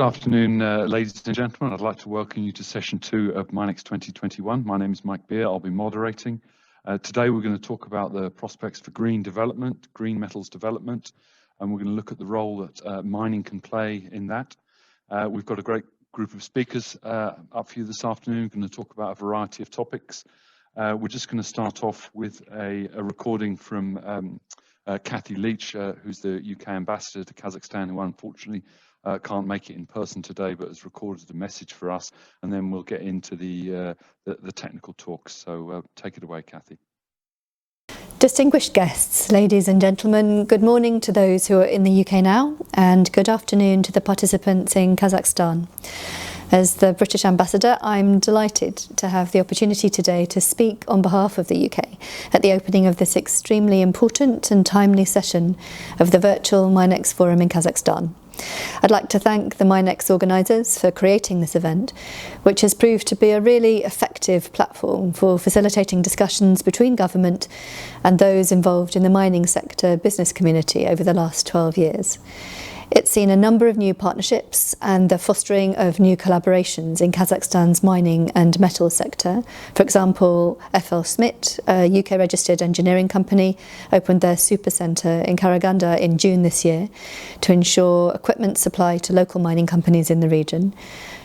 Good afternoon, ladies and gentlemen. I'd like to welcome you to session 2 of MINEX 2021. My name is Mike Beer. I'll be moderating. Today we're going to talk about the prospects for green development, green metals development, and we're going to look at the role that mining can play in that. We've got a great group of speakers up for you this afternoon. We're going to talk about a variety of topics. We're just going to start off with a recording from Kathy Leach, who's the UK ambassador to Kazakhstan, who unfortunately can't make it in person today, but has recorded a message for us, and then we'll get into the technical talks. So take it away, Kathy. Distinguished guests, ladies and gentlemen, good morning to those who are in the UK now, and good afternoon to the participants in Kazakhstan. As the British Ambassador, I'm delighted to have the opportunity today to speak on behalf of the UK at the opening of this extremely important and timely session of the virtual MINEX Forum in Kazakhstan. I'd like to thank the MINEX organisers for creating this event, which has proved to be a really effective platform for facilitating discussions between government and those involved in the mining sector business community over the last 12 years. It's seen a number of new partnerships and the fostering of new collaborations in Kazakhstan's mining and metal sector. For example, FL Smit, a UK-registered engineering company, opened their supercentre in Karaganda in June this year to ensure equipment supply to local mining companies in the region.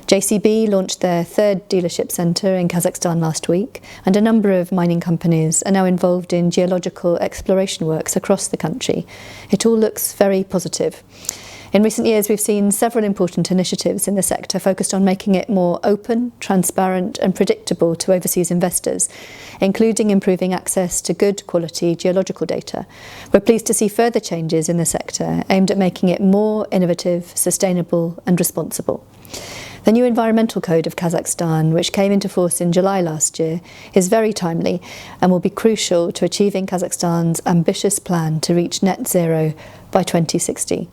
JCB launched their third dealership centre in Kazakhstan last week, and a number of mining companies are now involved in geological exploration works across the country. It all looks very positive. In recent years, we've seen several important initiatives in the sector focused on making it more open, transparent and predictable to overseas investors, including improving access to good quality geological data. We're pleased to see further changes in the sector aimed at making it more innovative, sustainable and responsible. The new Environmental Code of Kazakhstan, which came into force in July last year, is very timely and will be crucial to achieving Kazakhstan's ambitious plan to reach net zero by 2060.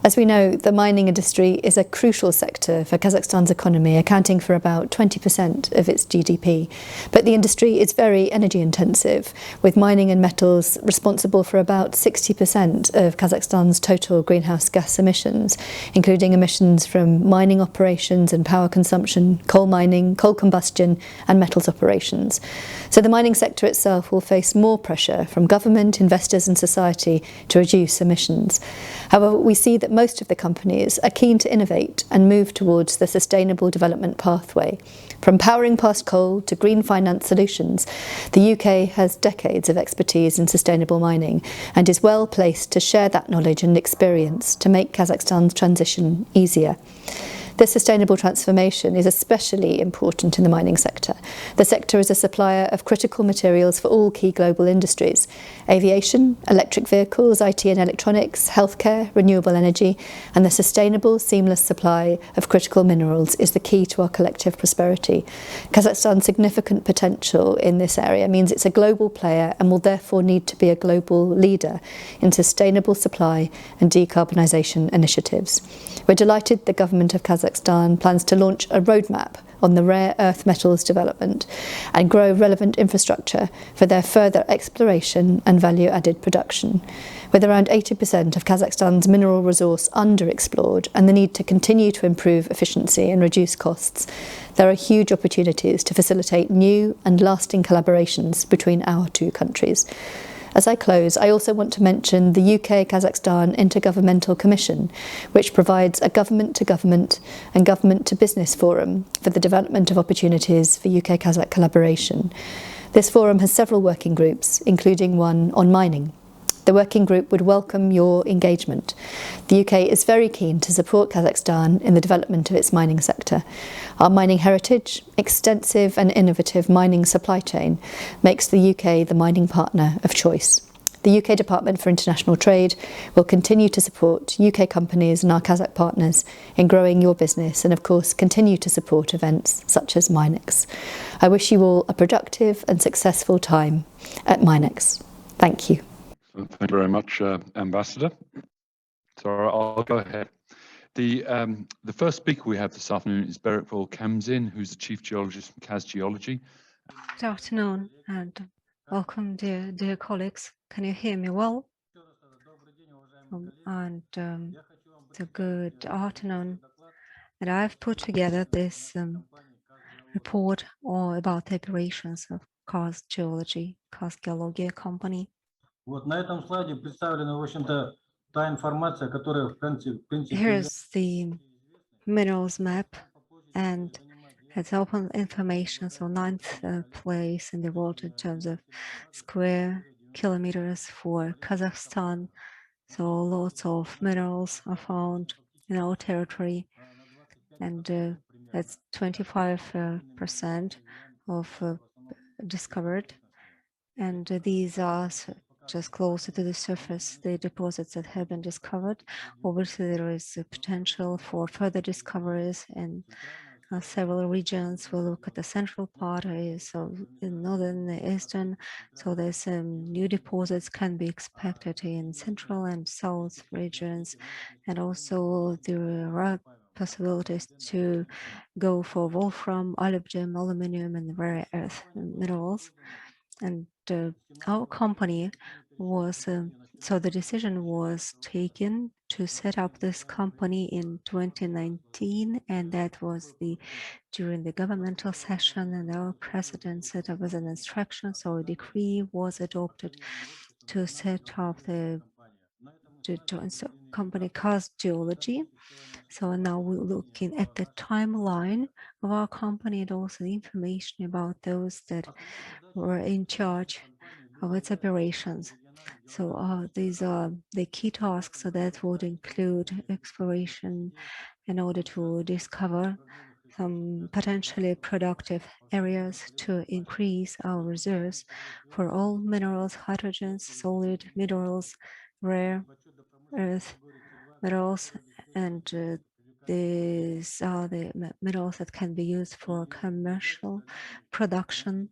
As we know, the mining industry is a crucial sector for Kazakhstan's economy, accounting for about 20% of its GDP. But the industry is very energy intensive, with mining and metals responsible for about 60% of Kazakhstan's total greenhouse gas emissions, including emissions from mining operations and power consumption, coal mining, coal combustion and metals operations. So the mining sector itself will face more pressure from government, investors and society to reduce emissions. However, we see that most of the companies are keen to innovate and move towards the sustainable development pathway. From powering past coal to green finance solutions, the UK has decades of expertise in sustainable mining and is well placed to share that knowledge and experience to make Kazakhstan's transition easier. This sustainable transformation is especially important in the mining sector. The sector is a supplier of critical materials for all key global industries: aviation, electric vehicles, IT and electronics, healthcare, renewable energy, and the sustainable, seamless supply of critical minerals is the key to our collective prosperity. Kazakhstan's significant potential in this area means it's a global player and will therefore need to be a global leader in sustainable supply and decarbonisation initiatives. We're delighted the government of Kazakhstan plans to launch a roadmap on the rare earth metals development and grow relevant infrastructure for their further exploration and value-added production. With around 80% of Kazakhstan's mineral resource underexplored and the need to continue to improve efficiency and reduce costs, there are huge opportunities to facilitate new and lasting collaborations between our two countries. As I close, I also want to mention the UK-Kazakhstan Intergovernmental Commission, which provides a government-to-government and government-to-business forum for the development of opportunities for UK-Kazakh collaboration. This forum has several working groups, including one on mining. The working group would welcome your engagement. The UK is very keen to support Kazakhstan in the development of its mining sector. Our mining heritage, extensive and innovative mining supply chain, makes the UK the mining partner of choice. The UK Department for International Trade will continue to support UK companies and our Kazakh partners in growing your business and, of course, continue to support events such as MINEX. I wish you all a productive and successful time at MINEX. Thank you. Thank you very much, Ambassador. So I'll go ahead. The first speaker we have this afternoon is Berikvol Kamzin, who's the Chief Geologist from Kaz Geology. Good afternoon and welcome, dear colleagues. Can you hear me well? Good afternoon. And I've put together this report all about the operations of Karst Geology, Karst Geologia company. Вот на этом слайде представлена, в общем-то, та информация, которая, в принципе, Here's the minerals map, and it's open information, so ninth place in the world in terms of square kilometers for Kazakhstan. So lots of minerals are found in our territory, and that's 25% of discovered. And these are just closer to the surface, the deposits that have been discovered. Obviously, there is a potential for further discoveries in several regions. We'll look at the central part, so in northern, the eastern. So there's new deposits can be expected in central and south regions, and also there are possibilities to go for wolfram, molybdenum, aluminum, and rare earth minerals. And our company was so the decision was taken to set up this company in 2019, and that was during the governmental session, and our president set up as an instruction, so a decree was adopted to set up the company Karst Geology. So now we're looking at the timeline of our company and also the information about those that were in charge of its operations. So these are the key tasks, so that would include exploration in order to discover some potentially productive areas to increase our reserves for all minerals, hydrogens, solid minerals, rare earth minerals, and these are the minerals that can be used for commercial production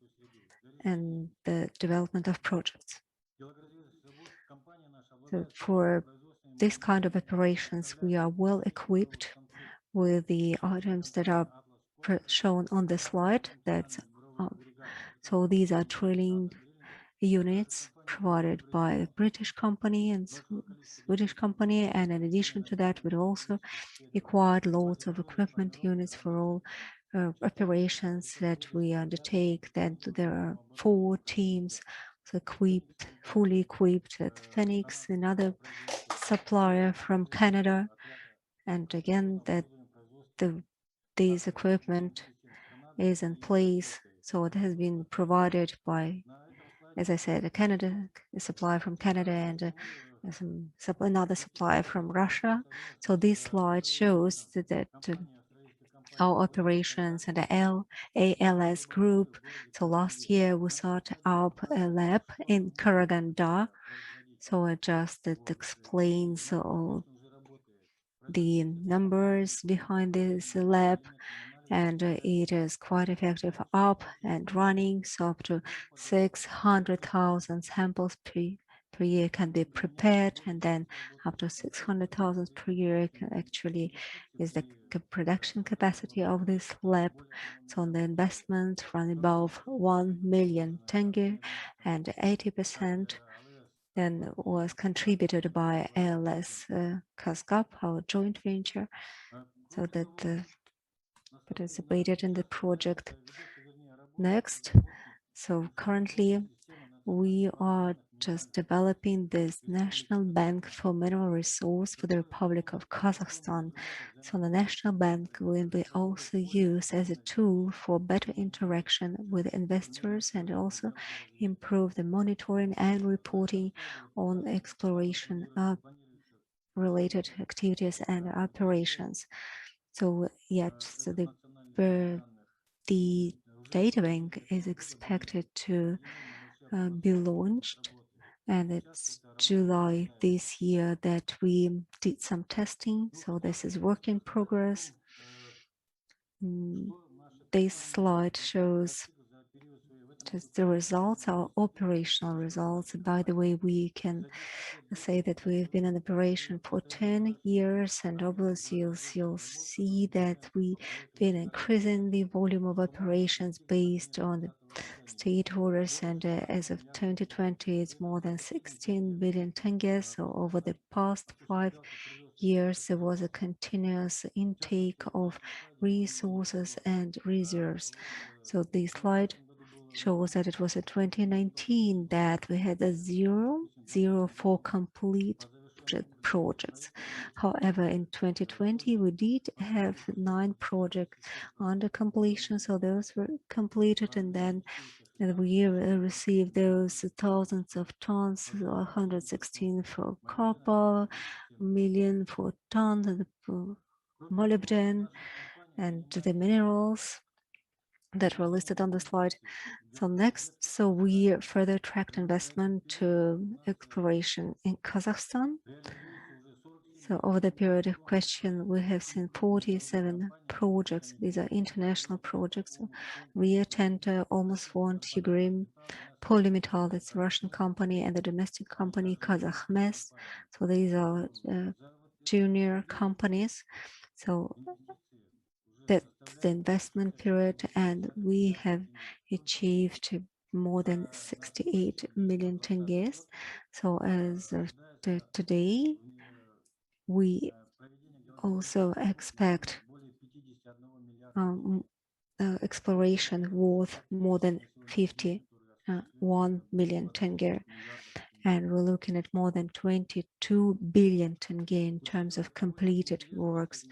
and the development of projects. So for this kind of operations, we are well equipped with the items that are shown on the slide. So these are drilling units provided by a British company and Swedish company, and in addition to that, we also acquired loads of equipment units for all operations that we undertake. That there are 4 teams equipped, fully equipped at Phoenix, another supplier from Canada, and again that this equipment is in place. So it has been provided by, as I said, a supplier from Canada, and another supplier from Russia. So this slide shows that our operations and the ALS group. So last year we set up a lab in Karaganda. So it just explains all the numbers behind this lab, and it is quite effective, up and running. So up to 600,000 samples per year can be prepared, and then up to 600,000 per year actually is the production capacity of this lab. So on the investment run above 1 million tenge, and 80% then was contributed by ALS Kaskap, our joint venture, so that participated in the project. Next, so currently we are just developing this National Bank for Mineral Resource for the Republic of Kazakhstan. So the National Bank will be also used as a tool for better interaction with investors, and also improve the monitoring and reporting on exploration related activities and operations. So the data bank is expected to be launched, and it's July this year that we did some testing. So this is work in progress. This slide shows just the results, our operational results. By the way, we can say that we've been in operation for 10 years, and obviously you'll see that we've been increasing the volume of operations based on the state orders, and as of 2020 it's more than 16 billion tenge. So over the past 5 years, there was a continuous intake of resources and reserves. So this slide shows that it was in 2019 that we had a zero for complete projects. However, in 2020, we did have 9 projects under completion, so those were completed, and then we received those thousands of tons, 116 for copper, million for tons of molybdenum, and the minerals that were listed on the slide. So next, we further tracked investment to exploration in Kazakhstan. So over the period of question, we have seen 47 projects. These are international projects. Rio Tinto, almost won Tigrim, Polymetal, that's a Russian company, and the domestic company Kazakhmys. So these are junior companies. So that's the investment period, and we have achieved more than 68 million tenges. So as of today, we also expect exploration worth more than 51 million tenge, and we're looking at more than 22 billion tenge in terms of completed works.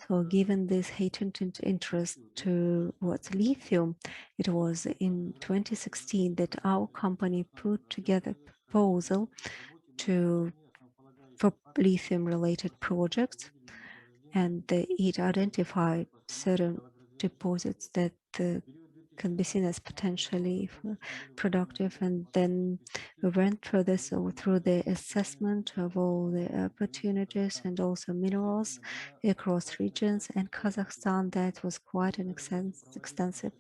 So given this heightened interest towards lithium, it was in 2016 that our company put together a proposal for lithium-related projects, and it identified certain deposits that can be seen as potentially productive, and then we went through this through the assessment of all the opportunities and also minerals across regions. And Kazakhstan, that was quite an extensive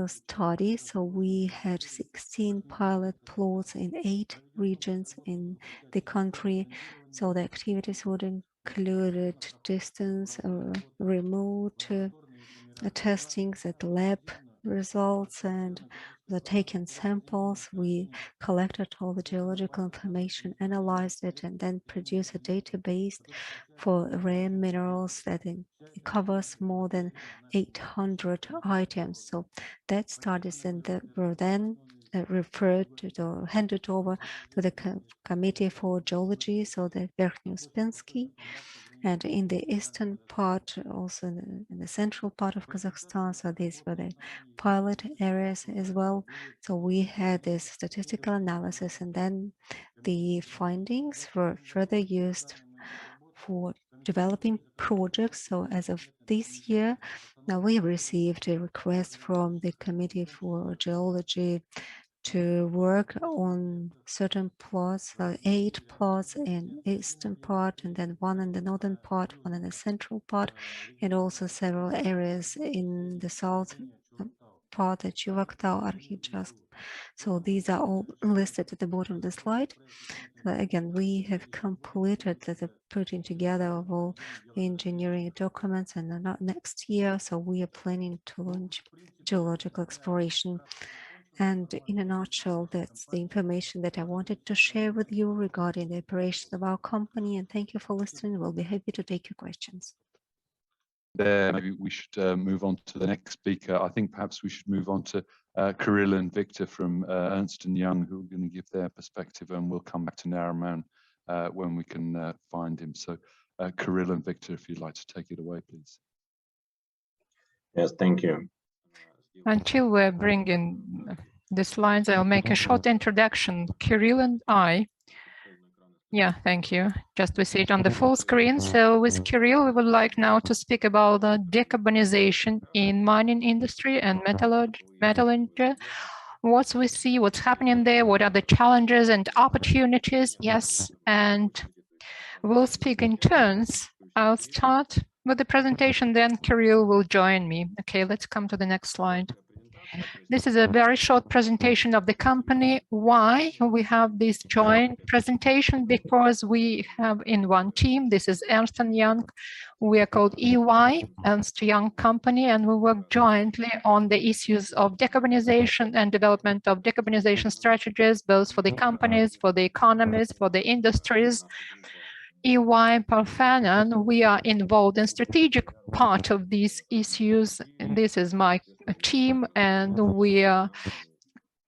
study. So we had 16 pilot plots in 8 regions in the country. So the activities would include distance or remote testings at lab results and the taken samples. We collected all the geological information, analyzed it, and then produced a database for rare minerals that covers more than 800 items. So that studies were then referred to or handed over to the Committee for Geology, so the Verkhneuspensky. And in the eastern part, also in the central part of Kazakhstan, so these were the pilot areas as well. So we had this statistical analysis, and then the findings were further used for developing projects. So as of this year, now we received a request from the Committee for Geology to work on certain plots, 8 plots in eastern part, and then 1 in the northern part, 1 in the central part, and also several areas in the south part at Chuvaktal, Arkhipjazsk. So these are all listed at the bottom of the slide. So again, we have completed the putting together of all the engineering documents, and next year, so we are planning to launch geological exploration. And in a nutshell, that's the information that I wanted to share with you regarding the operations of our company. And thank you for listening. We'll be happy to take your questions. Maybe we should move on to the next speaker. I think perhaps we should move on to Kirill and Victor from Ernst & Young, who are going to give their perspective, and we'll come back to Nariman when we can find him. So Kirill and Victor, if you'd like to take it away, please. Yes, thank you. Until we're bringing the slides, I'll make a short introduction. Kirill and I, thank you. Just we see it on the full screen. So with Kirill, we would like now to speak about the decarbonization in mining industry and metallurgy. What we see, what's happening there, what are the challenges and opportunities? Yes, and we'll speak in turns. I'll start with the presentation, then Kirill will join me. Okay, let's come to the next slide. This is a very short presentation of the company. Why we have this joint presentation? Because we have in one team, this is Ernst & Young. We are called EY, Ernst & Young Company, and we work jointly on the issues of decarbonization and development of decarbonization strategies, both for the companies, for the economies, for the industries. EY Parthenon, we are involved in strategic part of these issues. This is my team, and we are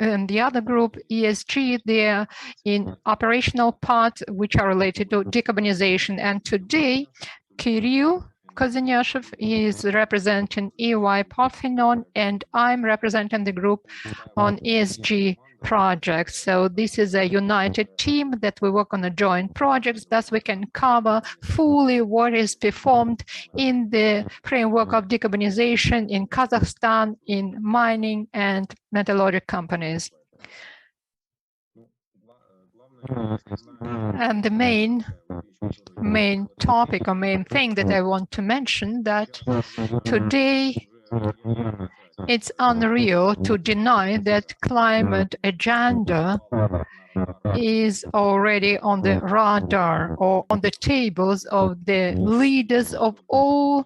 and the other group, ESG, they're in operational part, which are related to decarbonization. And today, Kirill Kozenyashev is representing EY Parthenon, and I'm representing the group on ESG projects. So this is a united team that we work on a joint projects, thus we can cover fully what is performed in the framework of decarbonization in Kazakhstan, in mining and metallurgic companies. And the main topic or main thing that I want to mention that today it's unreal to deny that climate agenda is already on the radar or on the tables of the leaders of all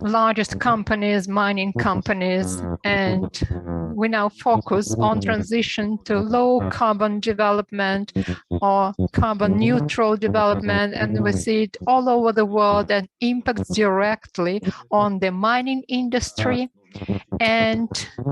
largest companies, mining companies, and we now focus on transition to low carbon development or carbon neutral development, and we see it all over the world and impacts directly on the mining industry. And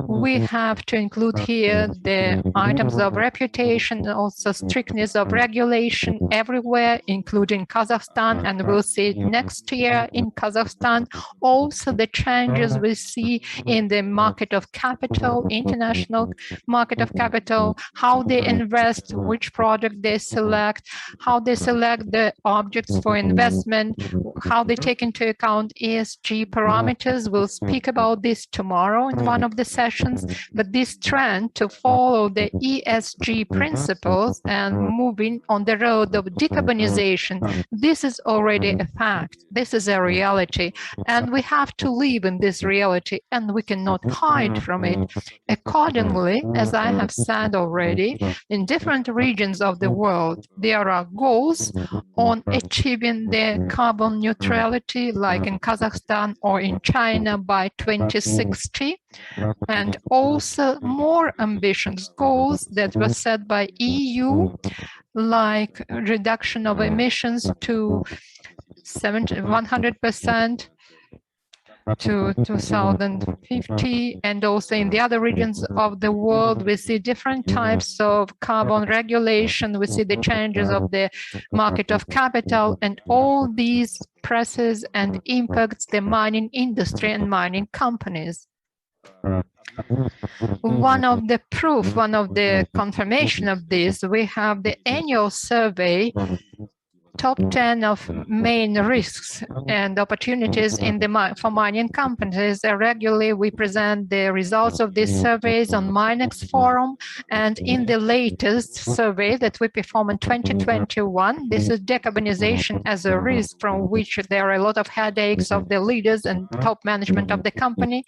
we have to include here the items of reputation, and also strictness of regulation everywhere, including Kazakhstan, and we'll see it next year in Kazakhstan. Also the changes we see in the market of capital, international market of capital, how they invest, which project they select, how they select the objects for investment, how they take into account ESG parameters. We'll speak about this tomorrow in one of the sessions, but this trend to follow the ESG principles and moving on the road of decarbonization, this is already a fact. This is a reality, and we have to live in this reality, and we cannot hide from it. Accordingly, as I have said already, in different regions of the world, there are goals on achieving the carbon neutrality, like in Kazakhstan or in China by 2060, and also more ambitious goals that were set by EU, like reduction of emissions to 100% to 2050, and also in the other regions of the world we see different types of carbon regulation, we see the changes of the market of capital, and all these presses and impacts the mining industry and mining companies. One of the proof, one of the confirmation of this, we have the annual survey, top 10 of main risks and opportunities in the for mining companies. Regularly, we present the results of these surveys on MINEX Forum, and in the latest survey that we perform in 2021, this is decarbonization as a risk, from which there are a lot of headaches of the leaders and top management of the company.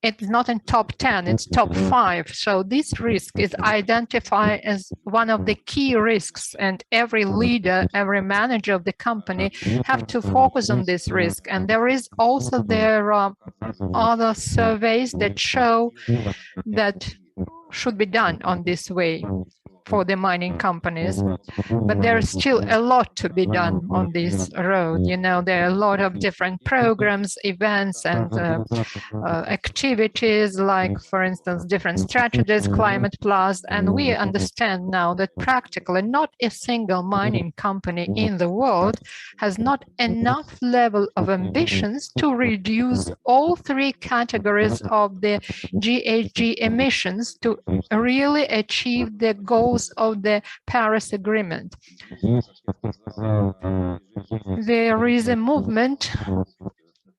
It's not in top 10, it's top 5. So this risk is identified as one of the key risks, and every leader, every manager of the company have to focus on this risk. And there are other surveys that show that should be done on this way for the mining companies, but there's still a lot to be done on this road. You know, there are a lot of different programs, events, and activities, like, for instance, different strategies, Climate Plus, and we understand now that practically not a single mining company in the world has not enough level of ambitions to reduce all 3 categories of the GHG emissions to really achieve the goals of the Paris Agreement. There is a movement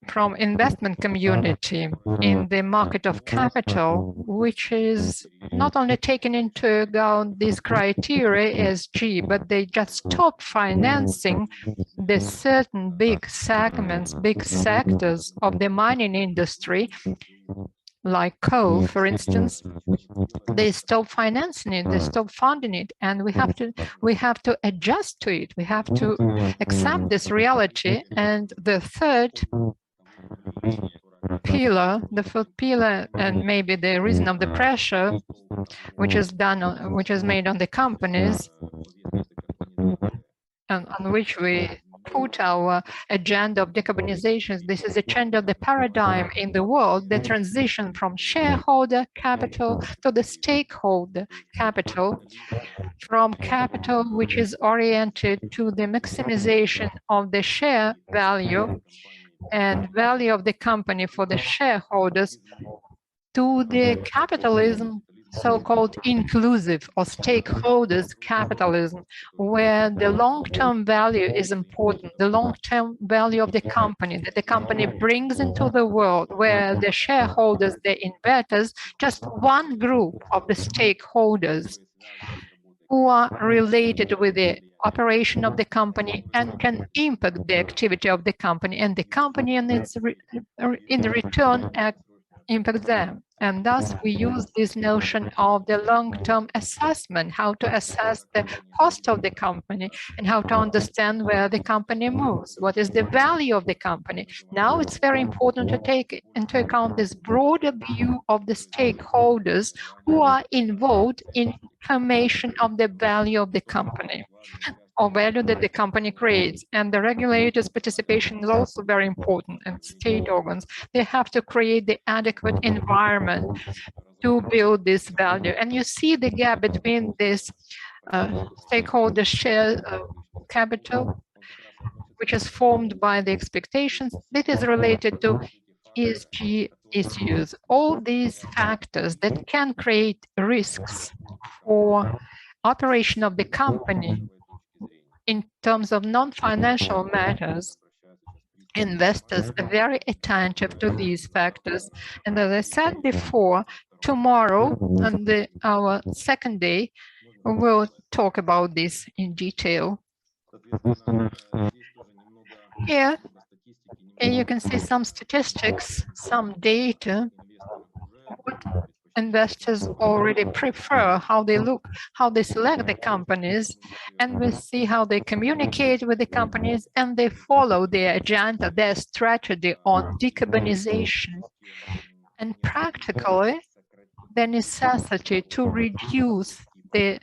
from investment community in the market of capital, which is not only taking into account these criteria ESG, but they just stop financing the certain big segments, big sectors of the mining industry, like coal, for instance. They stop financing it, they stop funding it, and we have to adjust to it. We have to accept this reality. And the third pillar, and maybe the reason of the pressure which is made on the companies, on which we put our agenda of decarbonization. This is a change of the paradigm in the world, the transition from shareholder capital to the stakeholder capital, from capital which is oriented to the maximization of the share value and value of the company for the shareholders, to the capitalism, so-called inclusive or stakeholders capitalism, where the long-term value is important, the long-term value of the company that the company brings into the world, where the shareholders, the investors, just one group of the stakeholders who are related with the operation of the company and can impact the activity of the company, and the company and its in return impact them. And thus we use this notion of the long-term assessment, how to assess the cost of the company and how to understand where the company moves, what is the value of the company. Now it's very important to take into account this broader view of the stakeholders who are involved in formation of the value of the company, or value that the company creates. And the regulators' participation is also very important, and state organs, they have to create the adequate environment to build this value. And you see the gap between this stakeholder share capital, which is formed by the expectations that is related to ESG issues. All these factors that can create risks for operation of the company in terms of non-financial matters. Investors are very attentive to these factors. And as I said before, tomorrow, on our second day, we'll talk about this in detail. Here, you can see some statistics, some data, what investors already prefer, how they look, how they select the companies, and we see how they communicate with the companies and they follow their agenda, their strategy on decarbonization. And practically, the necessity to reduce the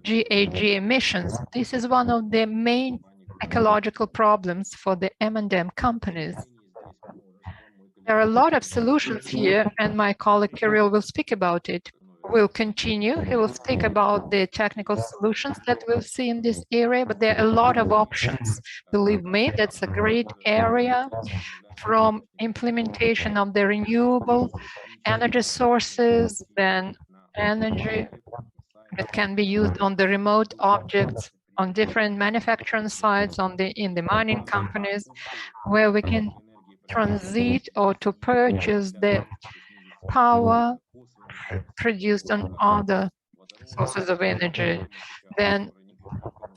GHG emissions. This is one of the main ecological problems for the M&M companies. There are a lot of solutions here, and my colleague Kirill will speak about it. We'll continue. He will speak about the technical solutions that we'll see in this area, but there are a lot of options. Believe me, that's a great area, from implementation of the renewable energy sources, then energy that can be used on the remote objects, on different manufacturing sites, in the mining companies, where we can transit or to purchase the power produced on other sources of energy. Then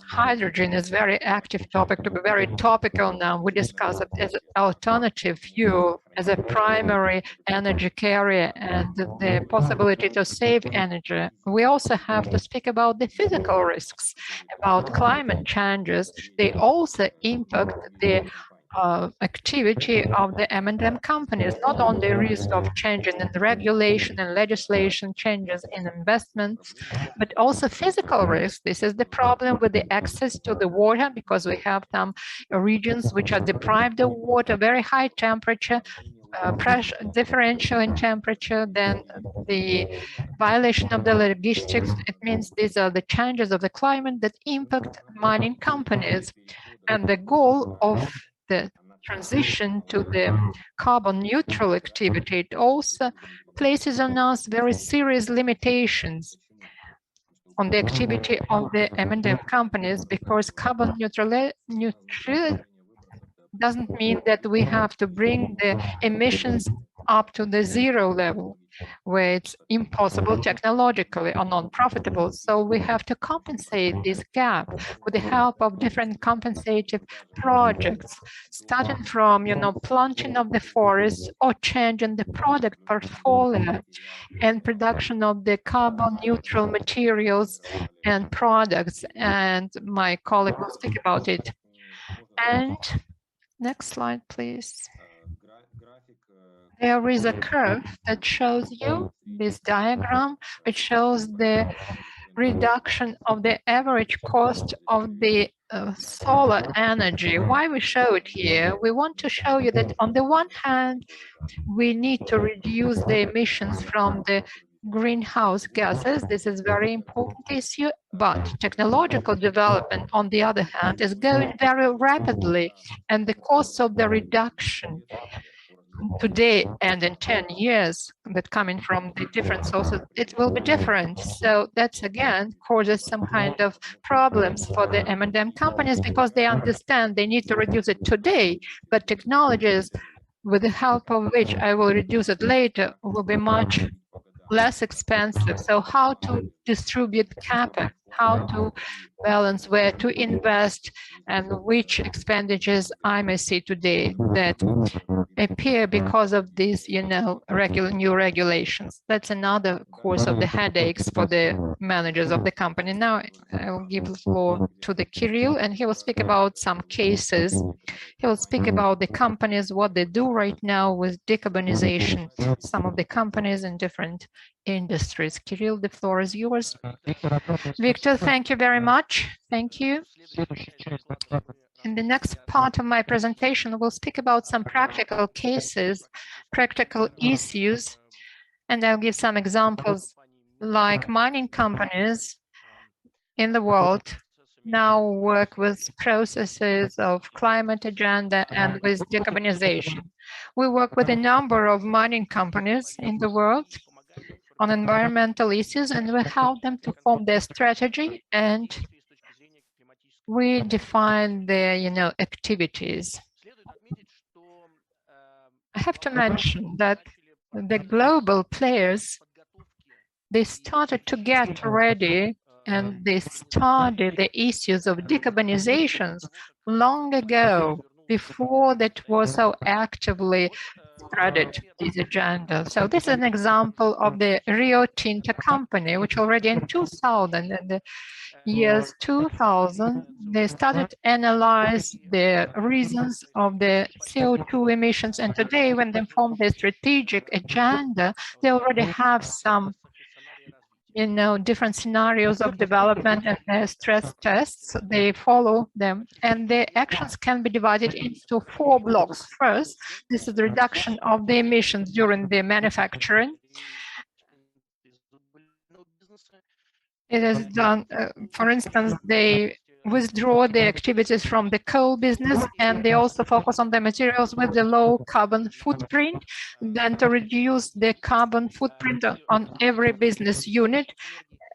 hydrogen is very active topic, to be very topical now. We discuss it as an alternative fuel, as a primary energy carrier, and the possibility to save energy. We also have to speak about the physical risks, about climate changes. They also impact the activity of the M&M companies, not only risk of changes in the regulation and legislation, changes in investments, but also physical risk. This is the problem with the access to the water, because we have some regions which are deprived of water, very high temperature, pressure differential in temperature, then the violation of the logistics. It means these are the changes of the climate that impact mining companies. And the goal of the transition to the carbon neutral activity, it also places on us very serious limitations on the activity of the M&M companies, because carbon neutrality doesn't mean that we have to bring the emissions up to the zero level, where it's impossible technologically or non-profitable. So we have to compensate this gap with the help of different compensative projects, starting from, planting of the forests or changing the product portfolio and production of the carbon neutral materials and products. And my colleague will speak about it. And next slide, please. There is a curve that shows you this diagram, which shows the reduction of the average cost of the solar energy. Why we show it here? We want to show you that on the one hand, we need to reduce the emissions from the greenhouse gases. This is a very important issue, but technological development, on the other hand, is going very rapidly, and the costs of the reduction today and in 10 years that coming from the different sources, it will be different. So that's again causes some kind of problems for the M&M companies because they understand they need to reduce it today, but technologies with the help of which I will reduce it later will be much less expensive. So how to distribute capex, how to balance where to invest, and which expenditures I may see today that appear because of these, new regulations. That's another cause of the headaches for the managers of the company. Now I will give the floor to the Kirill, and he will speak about some cases. He will speak about the companies, what they do right now with decarbonization, some of the companies in different industries. Kirill, the floor is yours. Victor, thank you very much. Thank you. In the next part of my presentation, we'll speak about some practical cases, practical issues, and I'll give some examples like mining companies in the world now work with processes of climate agenda and with decarbonization. We work with a number of mining companies in the world on environmental issues, and we help them to form their strategy, and we define their, activities. I have to mention that the global players, they started to get ready and they started the issues of decarbonizations long ago, before that was so actively spreaded this agenda. So this is an example of the Rio Tinto company, which already in 2000, in the years 2000, they started to analyze the reasons of the CO2 emissions. And today, when they form their strategic agenda, they already have some different scenarios of development and stress tests. They follow them, and the actions can be divided into 4 blocks. First, this is the reduction of the emissions during the manufacturing. It is done, for instance, they withdraw the activities from the coal business, and they also focus on the materials with the low carbon footprint, then to reduce the carbon footprint on every business unit,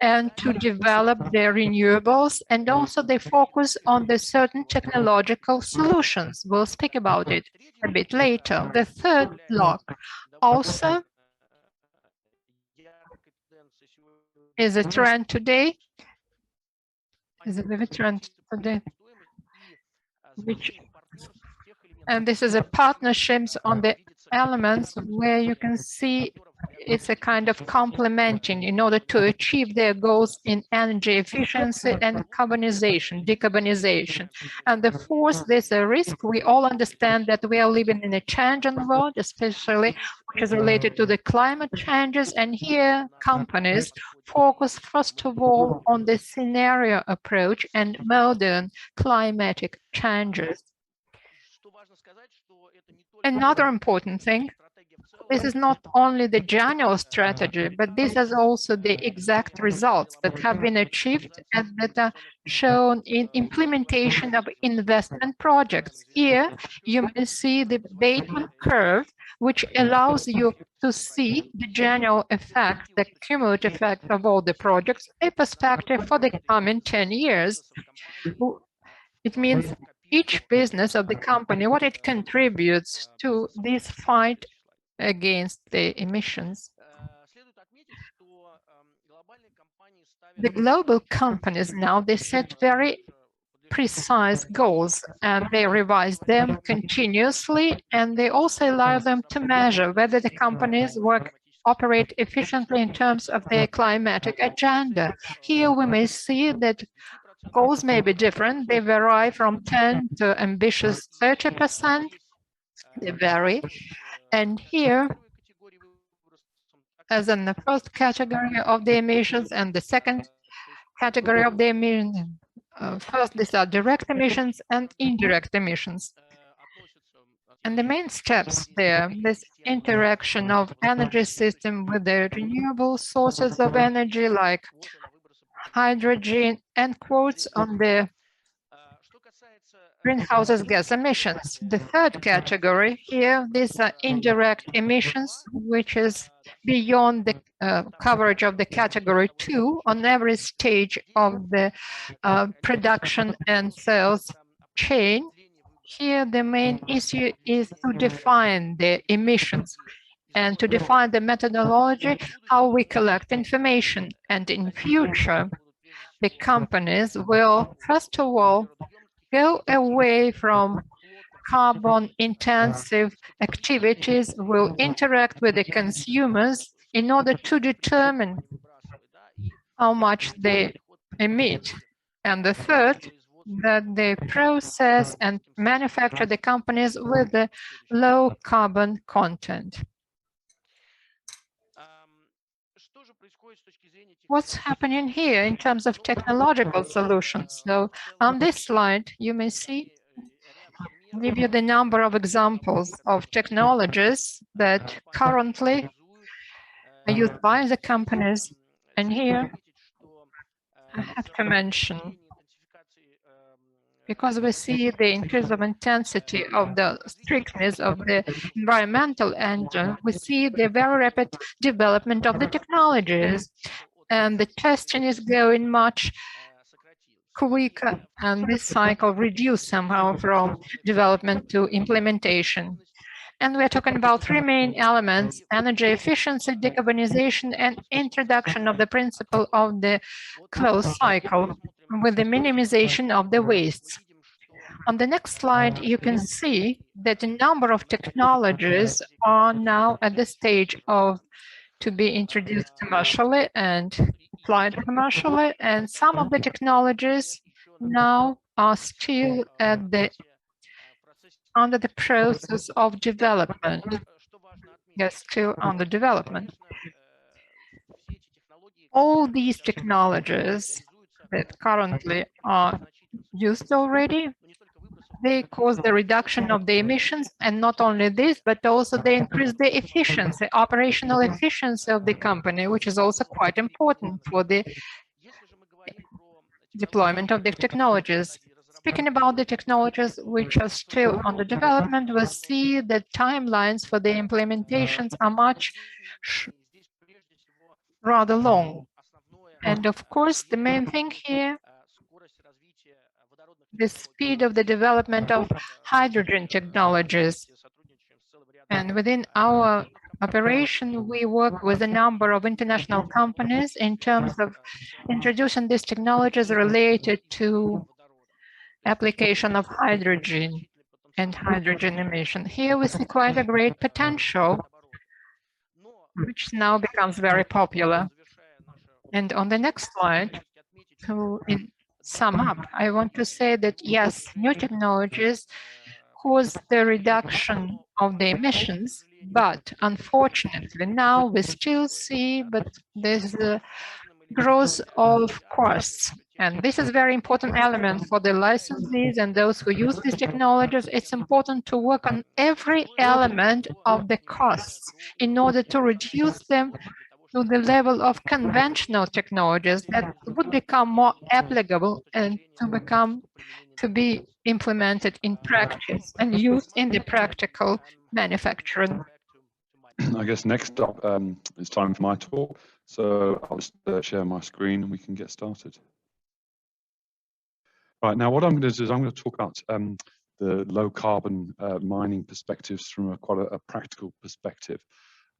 and to develop their renewables. And also they focus on the certain technological solutions. We'll speak about it a bit later. The third block also is a trend today, and this is a partnerships on the elements where you can see it's a kind of complementing in order to achieve their goals in energy efficiency and decarbonization. And the fourth, there's a risk. We all understand that we are living in a changing world, especially which is related to the climate changes. And here companies focus first of all on the scenario approach and modern climatic changes. Another important thing, this is not only the general strategy, but this is also the exact results that have been achieved and that are shown in implementation of investment projects. Here, you may see the Bateman curve, which allows you to see the general effect, the cumulative effect of all the projects, a perspective for the coming 10 years. It means each business of the company, what it contributes to this fight against the emissions. The global companies now, they set very precise goals and they revise them continuously, and they also allow them to measure whether the companies operate efficiently in terms of their climatic agenda. Here we may see that goals may be different. They vary from 10 to ambitious 30%. They vary. And here, as in the first category of the emissions and the second category of the emission. First, these are direct emissions and indirect emissions. And the main steps there, this interaction of energy system with the renewable sources of energy like hydrogen and quotes on the greenhouse gas emissions. The third category here, these are indirect emissions, which is beyond the coverage of the category 2 on every stage of the production and sales chain. Here, the main issue is to define the emissions and to define the methodology, how we collect information. And in future, the companies will, first of all, go away from carbon-intensive activities, will interact with the consumers in order to determine how much they emit. And the third, that they process and manufacture the companies with the low carbon content. What's happening here in terms of technological solutions? So on this slide, you may see, give you the number of examples of technologies that currently are used by the companies. And here I have to mention, because we see the increase of intensity of the strictness of the environmental engine, we see the very rapid development of the technologies, and the testing is going much quicker, and this cycle reduced somehow from development to implementation. And we're talking about three main elements: energy efficiency, decarbonization, and introduction of the principle of the closed cycle with the minimization of the wastes. On the next slide, you can see that a number of technologies are now at the stage of to be introduced commercially and applied commercially, and some of the technologies now are still at the under the process of development. They're still under development. All these technologies that currently are used already, they cause the reduction of the emissions, and not only this, but also they increase the efficiency, operational efficiency of the company, which is also quite important for the deployment of the technologies. Speaking about the technologies which are still under development, we'll see that timelines for the implementations are rather long. And of course, the main thing here, the speed of the development of hydrogen technologies. And within our operation, we work with a number of international companies in terms of introducing these technologies related to application of hydrogen and hydrogen emission. Here we see quite a great potential, which now becomes very popular. And on the next slide, to sum up, I want to say that yes, new technologies cause the reduction of the emissions, but unfortunately now we still see there's a growth of costs. And this is a very important element for the licensees and those who use these technologies. It's important to work on every element of the costs in order to reduce them to the level of conventional technologies that would become more applicable and to be implemented in practice and used in the practical manufacturing. I guess next up, it's time for my talk. So I'll just share my screen and we can get started. Right, now what I'm going to do is I'm going to talk about the low carbon mining perspectives from quite a practical perspective,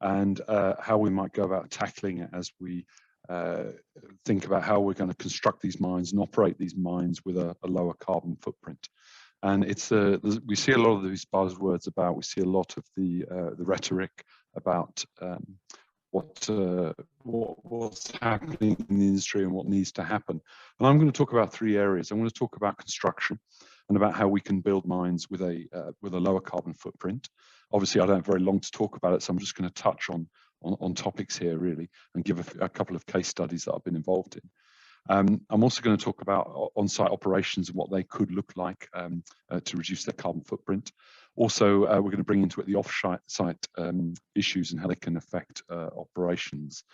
and how we might go about tackling it as we think about how we're going to construct these mines and operate these mines with a lower carbon footprint. And it's we see a lot of these buzzwords about, we see a lot of the rhetoric about what's happening in the industry and what needs to happen. And I'm going to talk about three areas. I'm going to talk about construction and about how we can build mines with a lower carbon footprint. Obviously, I don't have very long to talk about it, so I'm just going to touch on topics here really and give a couple of case studies that I've been involved in. I'm also going to talk about on-site operations and what they could look like to reduce their carbon footprint. Also, we're going to bring into it the off-site issues and how they can affect operations.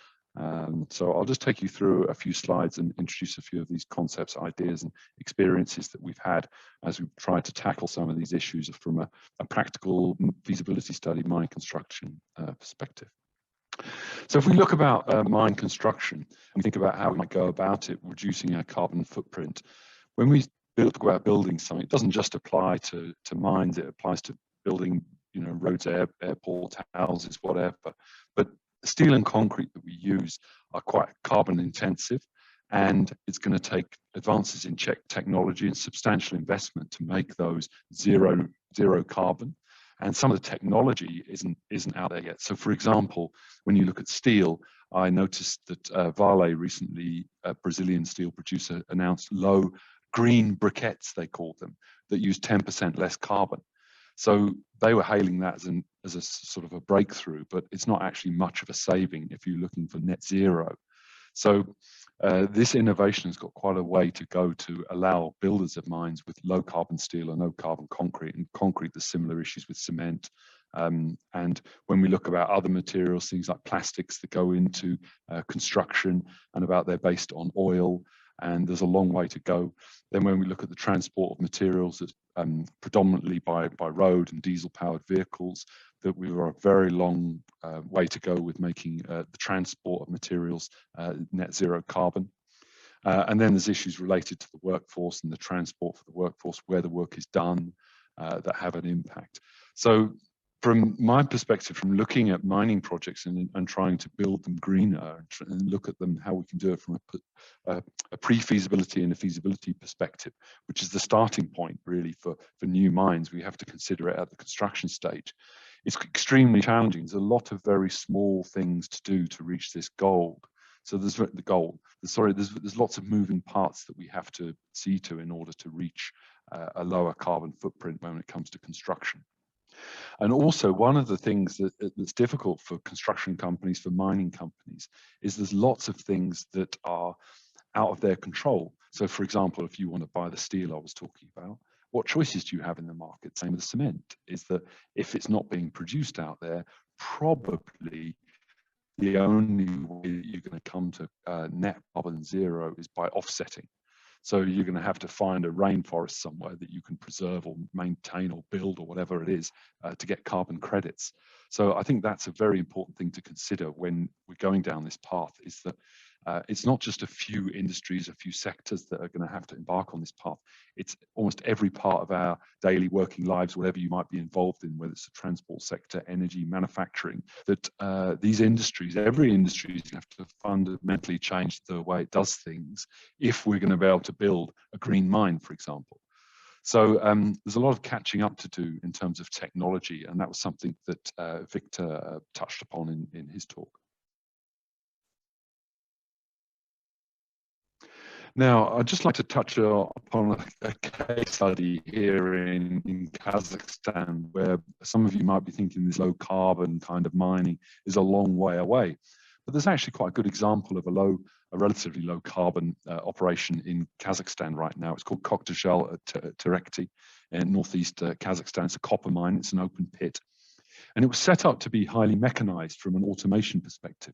So I'll just take you through a few slides and introduce a few of these concepts, ideas and experiences that we've had as we've tried to tackle some of these issues from a practical feasibility study, mine construction perspective. So if we look about mine construction and think about how we might go about it, reducing our carbon footprint, when we talk about building something, it doesn't just apply to mines, it applies to building, you know, roads, airports, houses, whatever. But steel and concrete that we use are quite carbon intensive, and it's going to take advances in technology and substantial investment to make those zero carbon. And some of the technology isn't out there yet. So, for example, when you look at steel, I noticed that Vale recently, a Brazilian steel producer, announced low green briquettes, they called them, that use 10% less carbon. So they were hailing that as a sort of a breakthrough, but it's not actually much of a saving if you're looking for net zero. So this innovation has got quite a way to go to allow builders of mines with low carbon steel or no carbon concrete, and concrete, there's similar issues with cement. And when we look about other materials, things like plastics that go into construction and about they're based on oil, and there's a long way to go. Then when we look at the transport of materials, that's predominantly by road and diesel powered vehicles, that we are a very long way to go with making the transport of materials net zero carbon. And then there's issues related to the workforce and the transport for the workforce, where the work is done, that have an impact. So from my perspective, from looking at mining projects and trying to build them greener and look at them, how we can do it from a pre-feasibility and a feasibility perspective, which is the starting point really for new mines, we have to consider it at the construction stage. It's extremely challenging. There's a lot of very small things to do to reach this goal. So there's the goal. There's lots of moving parts that we have to see to in order to reach a lower carbon footprint when it comes to construction. And also, one of the things that's difficult for construction companies, for mining companies, is there's lots of things that are out of their control. So, for example, if you want to buy the steel I was talking about, what choices do you have in the market? Same with cement, is that if it's not being produced out there, probably the only way that you're going to come to net carbon zero is by offsetting. So you're going to have to find a rainforest somewhere that you can preserve or maintain or build or whatever it is to get carbon credits. So I think that's a very important thing to consider when we're going down this path, is that it's not just a few industries, a few sectors that are going to have to embark on this path. It's almost every part of our daily working lives, whatever you might be involved in, whether it's the transport sector, energy, manufacturing, that these industries, every industry is going to have to fundamentally change the way it does things if we're going to be able to build a green mine, for example. So there's a lot of catching up to do in terms of technology, and that was something that Victor touched upon in his talk. Now, I'd just like to touch upon a case study here in Kazakhstan, where some of you might be thinking this low carbon kind of mining is a long way away. But there's actually quite a good example of a relatively low carbon operation in Kazakhstan right now. It's called Koktashel Terekti in northeast Kazakhstan. It's a copper mine, it's an open pit. And it was set up to be highly mechanized from an automation perspective.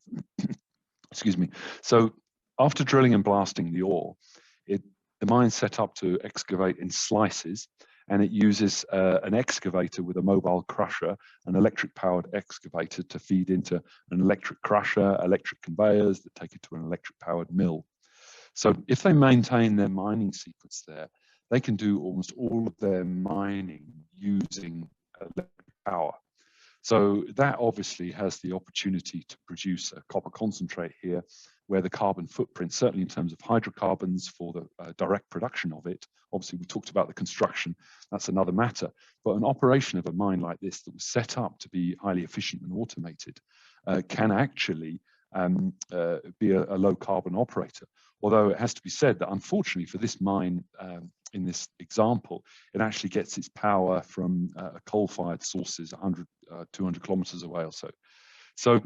Excuse me. So after drilling and blasting the ore, the mine's set up to excavate in slices, and it uses an excavator with a mobile crusher, an electric-powered excavator to feed into an electric crusher, electric conveyors that take it to an electric-powered mill. So if they maintain their mining sequence there, they can do almost all of their mining using electric power. So that obviously has the opportunity to produce a copper concentrate here, where the carbon footprint, certainly in terms of hydrocarbons for the direct production of it, obviously we talked about the construction, that's another matter, but an operation of a mine like this that was set up to be highly efficient and automated can actually be a low carbon operator. Although it has to be said that unfortunately for this mine, in this example, it actually gets its power from coal-fired sources 100, 200 kilometers away or so. So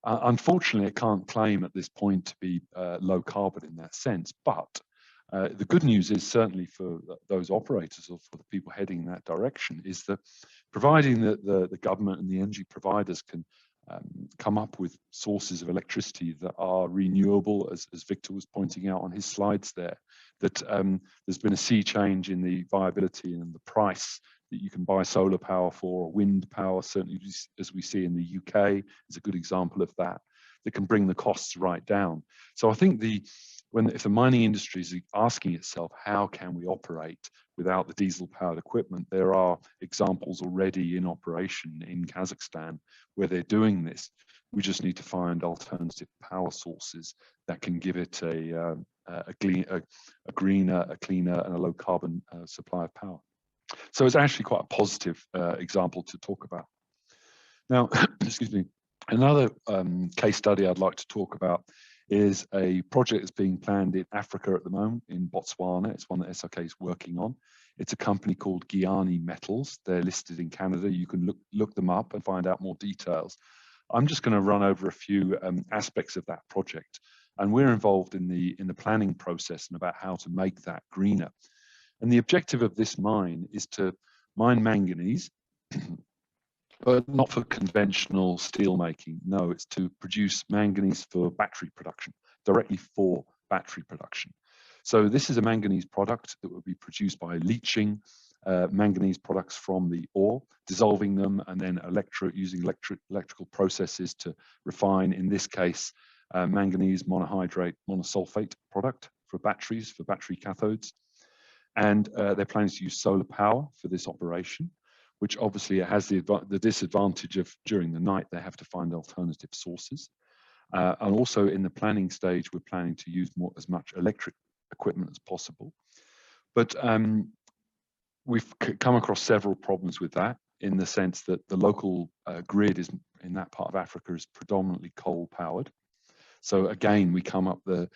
Unfortunately, it can't claim at this point to be low carbon in that sense, but the good news is certainly for those operators or for the people heading in that direction is that providing that the government and the energy providers can come up with sources of electricity that are renewable, as Victor was pointing out on his slides there, that there's been a sea change in the viability and the price that you can buy solar power for, or wind power, certainly as we see in the UK, is a good example of that, that can bring the costs right down. So I think if the mining industry is asking itself, how can we operate without the diesel-powered equipment, there are examples already in operation in Kazakhstan where they're doing this. We just need to find alternative power sources that can give it a greener, a cleaner, and a low-carbon supply of power. So it's actually quite a positive example to talk about. Now, excuse me, another case study I'd like to talk about is a project that's being planned in Africa at the moment, in Botswana. It's one that SRK is working on. It's a company called Guiani Metals. They're listed in Canada. You can look them up and find out more details. I'm just going to run over a few aspects of that project. And we're involved in the planning process and about how to make that greener. And the objective of this mine is to mine manganese, but not for conventional steel making. No, it's to produce manganese for battery production, directly for battery production. So this is a manganese product that will be produced by leaching manganese products from the ore, dissolving them, and then using electrical processes to refine, in this case, manganese monohydrate monosulfate product for batteries, for battery cathodes. And they're planning to use solar power for this operation, which obviously has the disadvantage of during the night they have to find alternative sources. And also in the planning stage, we're planning to use as much electric equipment as possible. But we've come across several problems with that, in the sense that the local grid in that part of Africa is predominantly coal powered. So again, we come up with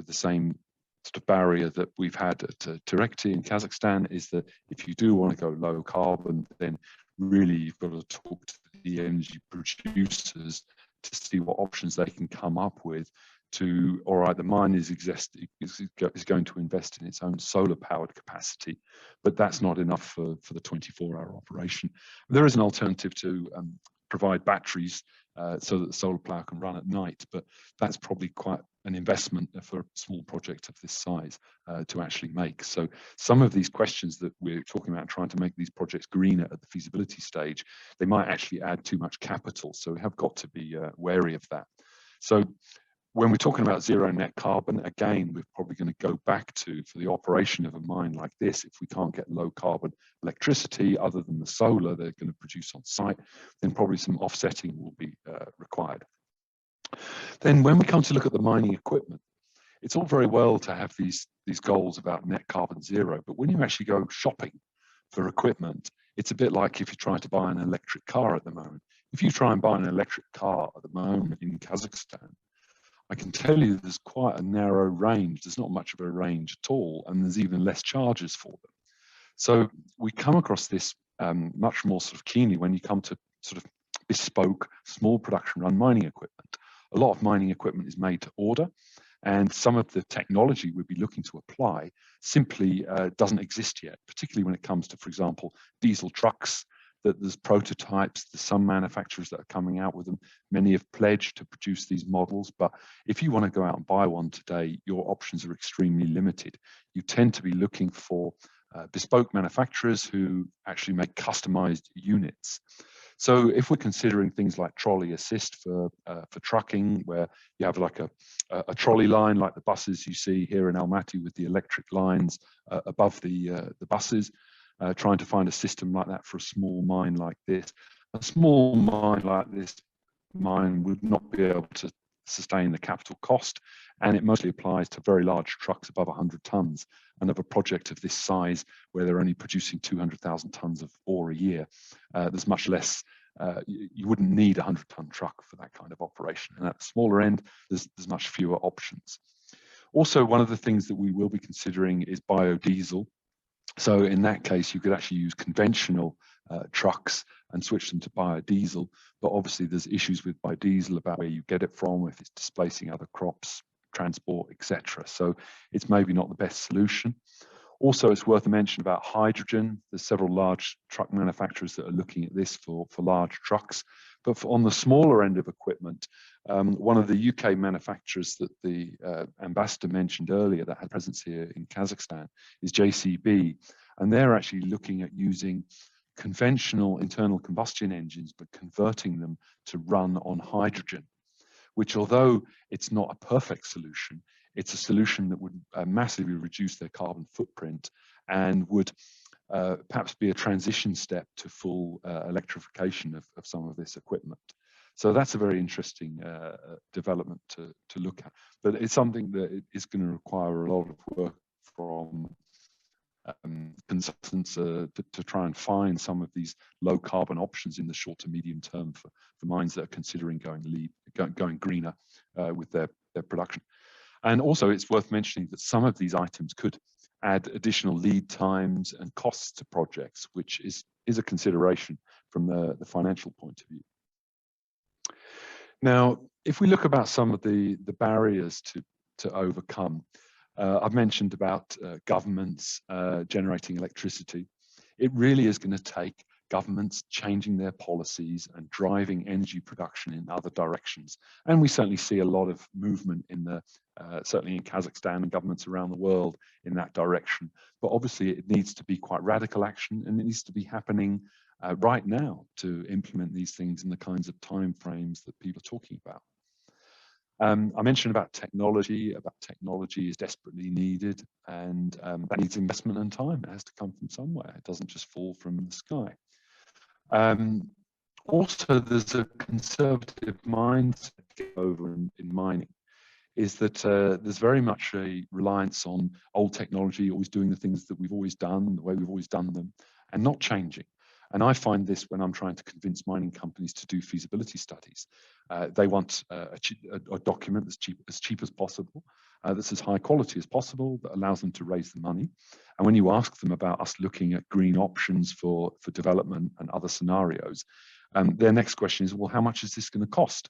the same sort of barrier that we've had at Terekti in Kazakhstan, is that if you do want to go low carbon, then really you've got to talk to the energy producers to see what options they can come up with to, all right, the mine is going to invest in its own solar powered capacity, but that's not enough for the 24-hour operation. There is an alternative to provide batteries so that the solar power can run at night, but that's probably quite an investment for a small project of this size to actually make. So some of these questions that we're talking about, trying to make these projects greener at the feasibility stage, they might actually add too much capital. So we have got to be wary of that. So when we're talking about zero net carbon, again, we're probably going to go back to, for the operation of a mine like this, if we can't get low carbon electricity other than the solar they're going to produce on site, then probably some offsetting will be required. Then when we come to look at the mining equipment, it's all very well to have these goals about net carbon zero, but when you actually go shopping for equipment, it's a bit like if you try to buy an electric car at the moment. If you try and buy an electric car at the moment in Kazakhstan, I can tell you there's quite a narrow range. There's not much of a range at all, and there's even less charges for them. So we come across this much more sort of keenly when you come to sort of bespoke, small production run mining equipment. A lot of mining equipment is made to order, and some of the technology we'd be looking to apply simply doesn't exist yet, particularly when it comes to, for example, diesel trucks. That there's prototypes, there's some manufacturers that are coming out with them. Many have pledged to produce these models, but if you want to go out and buy one today, your options are extremely limited. You tend to be looking for bespoke manufacturers who actually make customized units. So if we're considering things like trolley assist for trucking, where you have like a trolley line, like the buses you see here in Almaty with the electric lines above the buses, trying to find a system like that for a small mine like this. A small mine like this would not be able to sustain the capital cost, and it mostly applies to very large trucks above 100 tons. And of a project of this size, where they're only producing 200,000 tons of ore a year, there's much less. You wouldn't need a 100-ton truck for that kind of operation. And at the smaller end, there's much fewer options. Also, one of the things that we will be considering is biodiesel. So in that case, you could actually use conventional trucks and switch them to biodiesel. But obviously there's issues with biodiesel about where you get it from, if it's displacing other crops, transport, etc. So it's maybe not the best solution. Also, it's worth a mention about hydrogen. There's several large truck manufacturers that are looking at this for large trucks. But on the smaller end of equipment, one of the UK manufacturers that the ambassador mentioned earlier that had presence here in Kazakhstan is JCB. And they're actually looking at using conventional internal combustion engines, but converting them to run on hydrogen, which, although it's not a perfect solution, it's a solution that would massively reduce their carbon footprint and would perhaps be a transition step to full electrification of some of this equipment. So that's a very interesting development to look at. But it's something that is going to require a lot of work from consultants to try and find some of these low carbon options in the short to medium term for mines that are considering going greener with their production. And also it's worth mentioning that some of these items could add additional lead times and costs to projects, which is a consideration from the financial point of view. Now, if we look about some of the barriers to overcome, I've mentioned about governments generating electricity. It really is going to take governments changing their policies and driving energy production in other directions. And we certainly see a lot of movement in certainly in Kazakhstan and governments around the world in that direction. But obviously it needs to be quite radical action, and it needs to be happening right now to implement these things in the kinds of time frames that people are talking about. I mentioned about technology. Technology is desperately needed, and that needs investment and time. It has to come from somewhere. It doesn't just fall from the sky. Also, there's a conservative mindset over in mining, is that there's very much a reliance on old technology, always doing the things that we've always done, the way we've always done them, and not changing. And I find this when I'm trying to convince mining companies to do feasibility studies. They want a document that's as cheap as possible, that's as high quality as possible, that allows them to raise the money. And when you ask them about us looking at green options for development and other scenarios, their next question is, well, how much is this going to cost?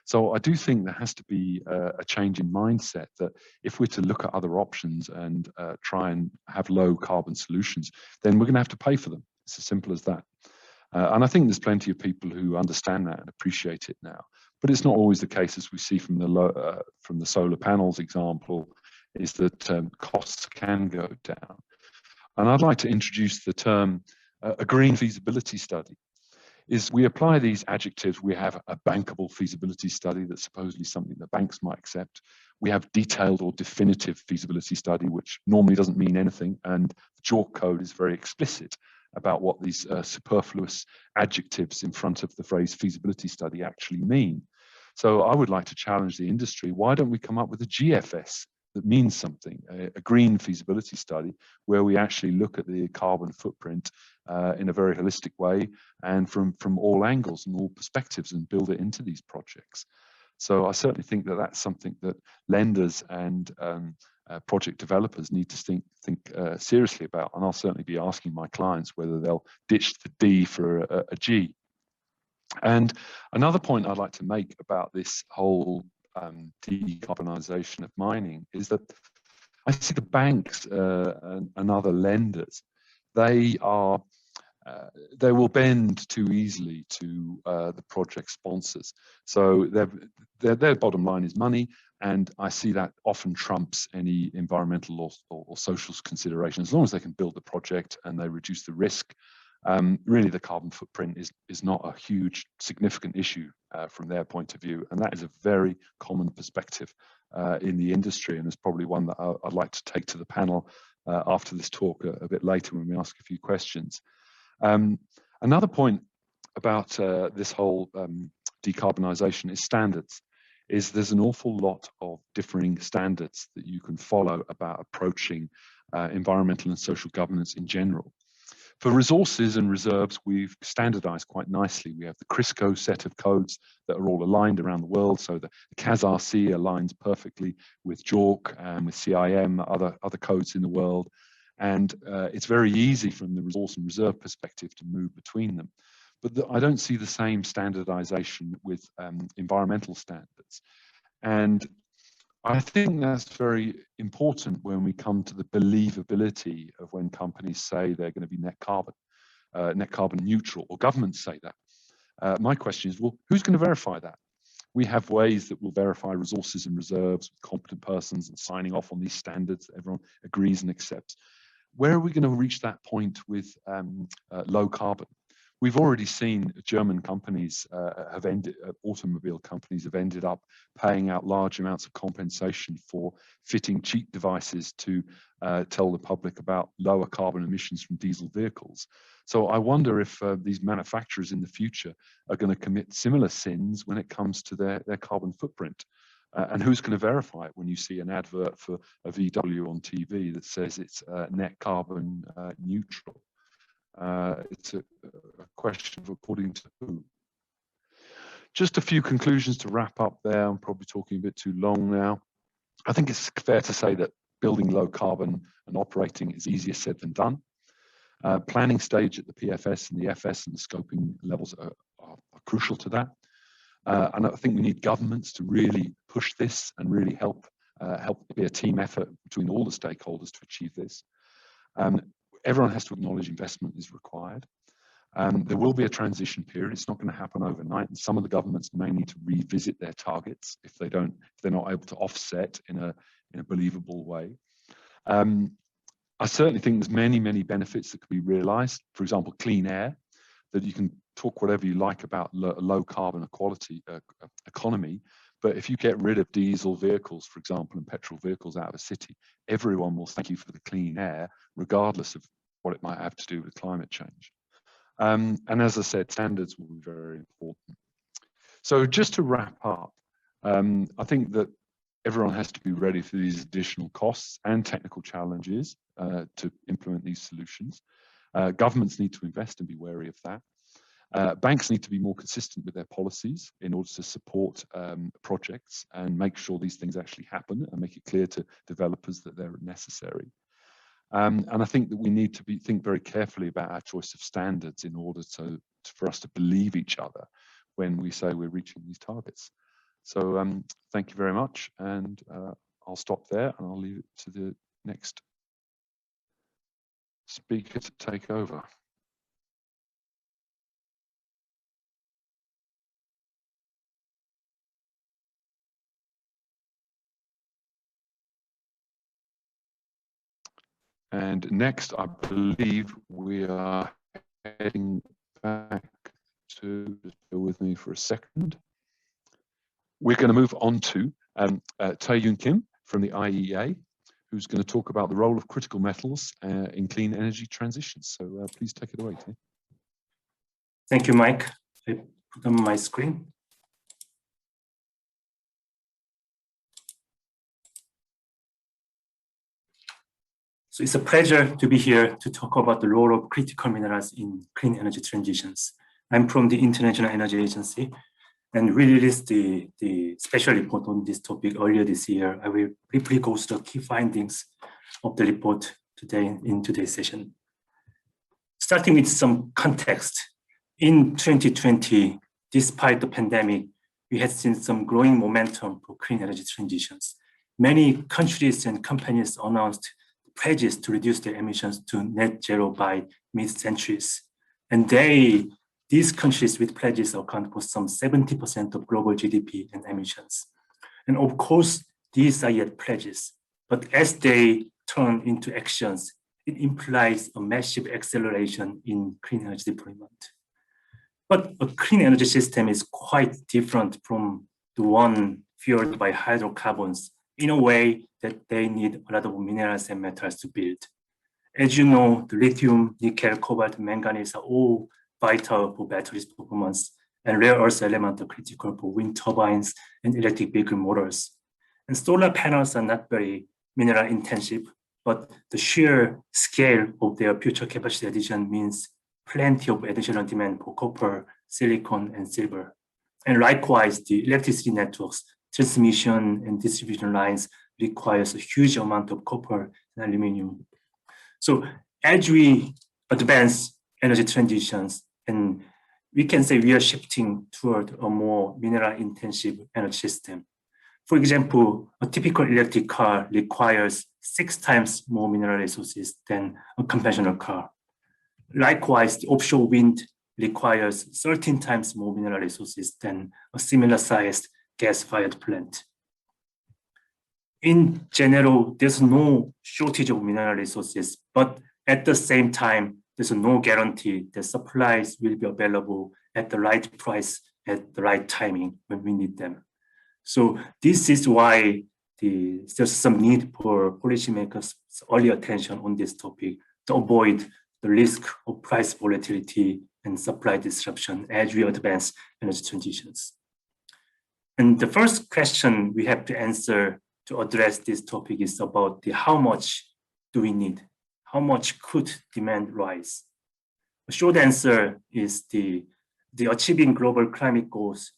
So I do think there has to be a change in mindset that if we're to look at other options and try and have low carbon solutions, then we're going to have to pay for them. It's as simple as that. And I think there's plenty of people who understand that and appreciate it now. But it's not always the case, as we see from the solar panels example, is that costs can go down. And I'd like to introduce the term a green feasibility study. Is we apply these adjectives. We have a bankable feasibility study that's supposedly something that banks might accept. We have detailed or definitive feasibility study, which normally doesn't mean anything. And the JORC code is very explicit about what these superfluous adjectives in front of the phrase feasibility study actually mean. So I would like to challenge the industry. Why don't we come up with a GFS that means something, a green feasibility study, where we actually look at the carbon footprint in a very holistic way and from all angles and all perspectives, and build it into these projects. So I certainly think that that's something that lenders and project developers need to think seriously about. And I'll certainly be asking my clients whether they'll ditch the D for a G. And another point I'd like to make about this whole decarbonisation of mining is that I see the banks and other lenders, they will bend too easily to the project sponsors. So their bottom line is money, and I see that often trumps any environmental or social consideration. As long as they can build the project and they reduce the risk, really the carbon footprint is not a huge significant issue from their point of view. And that is a very common perspective in the industry, and it's probably one that I'd like to take to the panel after this talk a bit later when we ask a few questions. Another point about this whole decarbonisation is standards. There's an awful lot of differing standards that you can follow about approaching environmental and social governance in general. For resources and reserves, we've standardized quite nicely. We have the CRISCO set of codes that are all aligned around the world. So the CAS-RC aligns perfectly with JORC and with CIM, other codes in the world. And it's very easy from the resource and reserve perspective to move between them. But I don't see the same standardization with environmental standards. And I think that's very important when we come to the believability of when companies say they're going to be net carbon neutral, or governments say that. My question is, well, who's going to verify that? We have ways that will verify resources and reserves with competent persons and signing off on these standards that everyone agrees and accepts. Where are we going to reach that point with low carbon? We've already seen German companies automobile companies have ended up paying out large amounts of compensation for fitting cheap devices to tell the public about lower carbon emissions from diesel vehicles. So I wonder if these manufacturers in the future are going to commit similar sins when it comes to their carbon footprint. And who's going to verify it when you see an advert for a VW on TV that says it's net carbon neutral? It's a question of according to who. Just a few conclusions to wrap up there. I'm probably talking a bit too long now. I think it's fair to say that building low carbon and operating is easier said than done. Planning stage at the PFS and the FS and the scoping levels are crucial to that. And I think we need governments to really push this and really help be a team effort between all the stakeholders to achieve this. Everyone has to acknowledge investment is required. There will be a transition period. It's not going to happen overnight, and some of the governments may need to revisit their targets if they're not able to offset in a believable way. I certainly think there's many benefits that could be realized. For example, clean air, that you can talk whatever you like about low carbon economy, but if you get rid of diesel vehicles, for example, and petrol vehicles out of a city, everyone will thank you for the clean air, regardless of what it might have to do with climate change. And as I said, standards will be very important. So just to wrap up, I think that everyone has to be ready for these additional costs and technical challenges to implement these solutions. Governments need to invest and be wary of that. Banks need to be more consistent with their policies in order to support projects and make sure these things actually happen and make it clear to developers that they're necessary. And I think that we need to think very carefully about our choice of standards in order for us to believe each other when we say we're reaching these targets. So thank you very much, and I'll stop there and I'll leave it to the next speaker to take over. And next, I believe we are heading back to, just bear with me for a second. We're going to move on to Tae-Yoon Kim from the IEA, who's going to talk about the role of critical metals in clean energy transitions. So please take it away, Tae. Thank you, Mike. I put on my screen. So it's a pleasure to be here to talk about the role of critical minerals in clean energy transitions. I'm from the International Energy Agency, and we released the special report on this topic earlier this year. I will briefly go through the key findings of the report today in today's session. Starting with some context, in 2020, despite the pandemic, we had seen some growing momentum for clean energy transitions. Many countries and companies announced pledges to reduce their emissions to net zero by mid-centuries. And these countries with pledges account for some 70% of global GDP and emissions. And of course, these are yet pledges, but as they turn into actions, it implies a massive acceleration in clean energy deployment. But a clean energy system is quite different from the one fueled by hydrocarbons in a way that they need a lot of minerals and metals to build. As you know, the lithium, nickel, cobalt, manganese are all vital for batteries performance, and rare earth elements are critical for wind turbines and electric vehicle motors. And solar panels are not very mineral intensive, but the sheer scale of their future capacity addition means plenty of additional demand for copper, silicon, and silver. And likewise, the electricity networks, transmission and distribution lines requires a huge amount of copper and aluminum. So as we advance energy transitions, and we can say we are shifting toward a more mineral-intensive energy system. For example, a typical electric car requires 6 times more mineral resources than a conventional car. Likewise, the offshore wind requires 13 times more mineral resources than a similar-sized gas-fired plant. In general, there's no shortage of mineral resources, but at the same time, there's no guarantee that supplies will be available at the right price at the right timing when we need them. So this is why there's some need for policymakers' early attention on this topic to avoid the risk of price volatility and supply disruption as we advance energy transitions. And the first question we have to answer to address this topic is about how much do we need? How much could demand rise? The short answer is the achieving global climate goals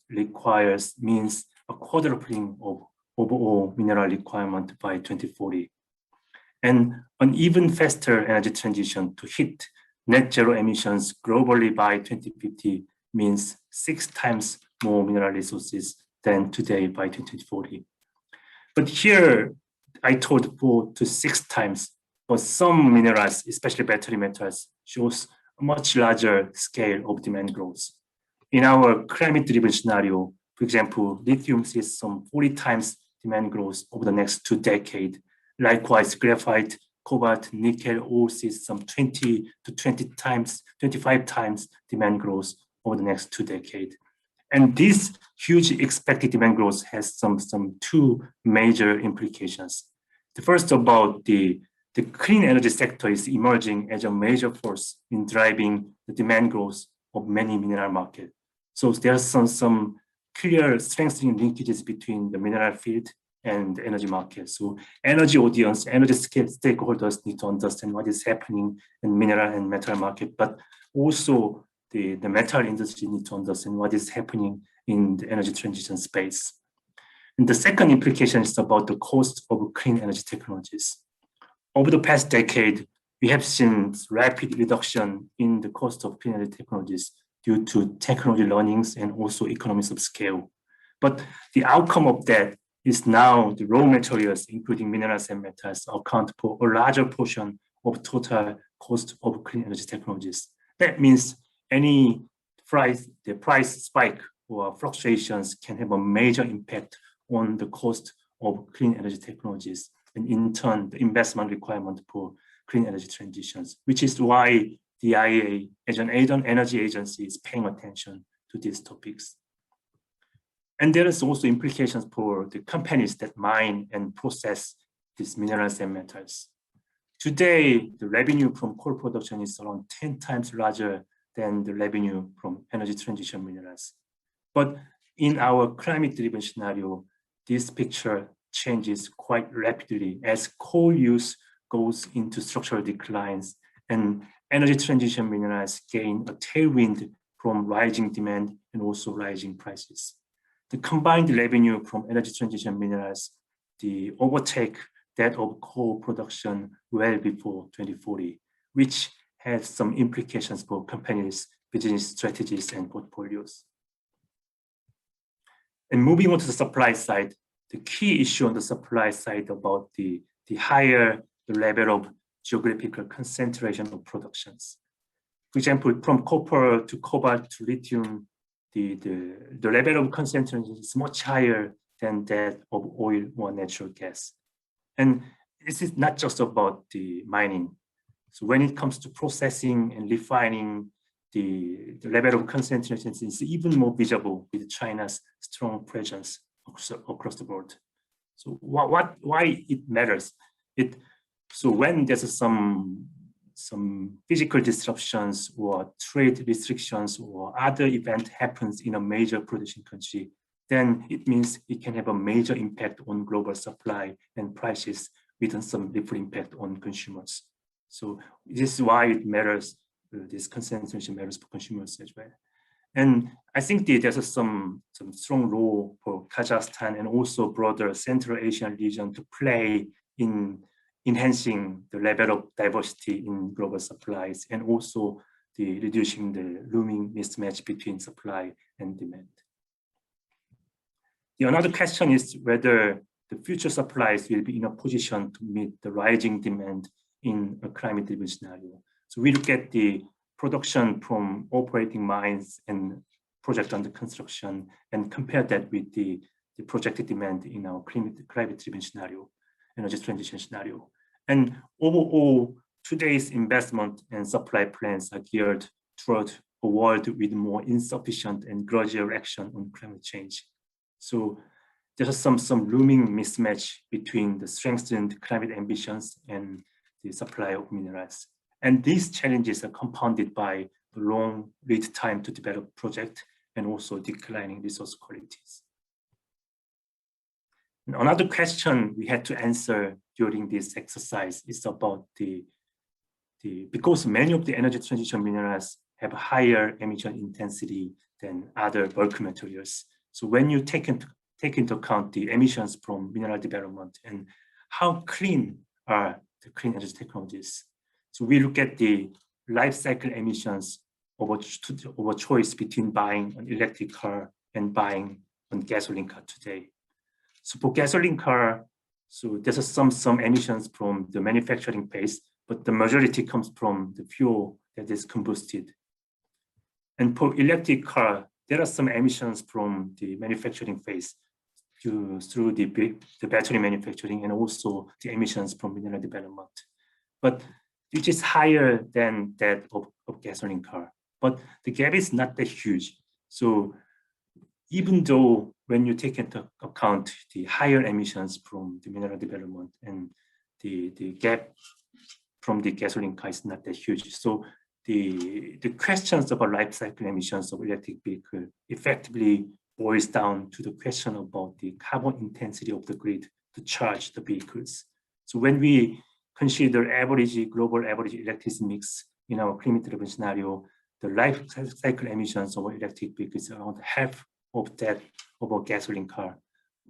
means a quadrupling of overall mineral requirement by 2040. And an even faster energy transition to hit net zero emissions globally by 2050 means 6 times more mineral resources than today by 2040. But here, I told 4 to 6 times, but some minerals, especially battery metals, shows a much larger scale of demand growth. In our climate-driven scenario, for example, lithium sees some 40 times demand growth over the next 2 decades. Likewise, graphite, cobalt, nickel all sees some 20 to 25 times demand growth over the next 2 decades. And this huge expected demand growth has some 2 major implications. The first about the clean energy sector is emerging as a major force in driving the demand growth of many mineral markets. So there's some clear strengthening linkages between the mineral field and the energy market. So energy audience, energy stakeholders need to understand what is happening in mineral and metal market, but also the metal industry need to understand what is happening in the energy transition space. And the second implication is about the cost of clean energy technologies. Over the past decade, we have seen rapid reduction in the cost of clean energy technologies due to technology learnings and also economies of scale. But the outcome of that is now the raw materials, including minerals and metals, account for a larger portion of total cost of clean energy technologies. That means the price spike or fluctuations can have a major impact on the cost of clean energy technologies, and in turn, the investment requirement for clean energy transitions, which is why the IEA, as an energy agency, is paying attention to these topics. And there is also implications for the companies that mine and process these minerals and metals. Today, the revenue from coal production is around 10 times larger than the revenue from energy transition minerals. But in our climate-driven scenario, this picture changes quite rapidly as coal use goes into structural declines and energy transition minerals gain a tailwind from rising demand and also rising prices. The combined revenue from energy transition minerals, the overtake that of coal production well before 2040, which has some implications for companies' business strategies and portfolios. And moving on to the supply side, the key issue on the supply side about the higher the level of geographical concentration of productions. For example, from copper to cobalt to lithium, the level of concentration is much higher than that of oil or natural gas. And this is not just about the mining. So when it comes to processing and refining, the level of concentration is even more visible with China's strong presence across the board. So why it matters? So when there's some physical disruptions or trade restrictions or other event happens in a major producing country, then it means it can have a major impact on global supply and prices with some ripple impact on consumers. So this is why it matters, this concentration matters for consumers as well. And I think there's some strong role for Kazakhstan and also broader Central Asian region to play in enhancing the level of diversity in global supplies, and also the reducing the looming mismatch between supply and demand. The another question is whether the future supplies will be in a position to meet the rising demand in a climate-driven scenario. So we look at the production from operating mines and project under construction and compare that with the projected demand in our climate-driven scenario, energy transition scenario. And overall, today's investment and supply plans are geared toward a world with more insufficient and gradual action on climate change. So there's some looming mismatch between the strengthened climate ambitions and the supply of minerals. And these challenges are compounded by the long lead time to develop project and also declining resource qualities. And another question we had to answer during this exercise is about because many of the energy transition minerals have higher emission intensity than other bulk materials. So when you take into account the emissions from mineral development and how clean are the clean energy technologies. So we look at the life cycle emissions of a choice between buying an electric car and buying a gasoline car today. So for gasoline car, so there's some emissions from the manufacturing phase, but the majority comes from the fuel that is combusted. And for electric car, there are some emissions from the manufacturing phase through the battery manufacturing and also the emissions from mineral development, but which is higher than that of gasoline car. But the gap is not that huge. So even though when you take into account the higher emissions from the mineral development and the gap from the gasoline car is not that huge. So the questions about life cycle emissions of electric vehicle effectively boils down to the question about the carbon intensity of the grid to charge the vehicles. So when we consider global average electricity mix in our climate-driven scenario, the life cycle emissions of electric vehicles are around half of that of a gasoline car,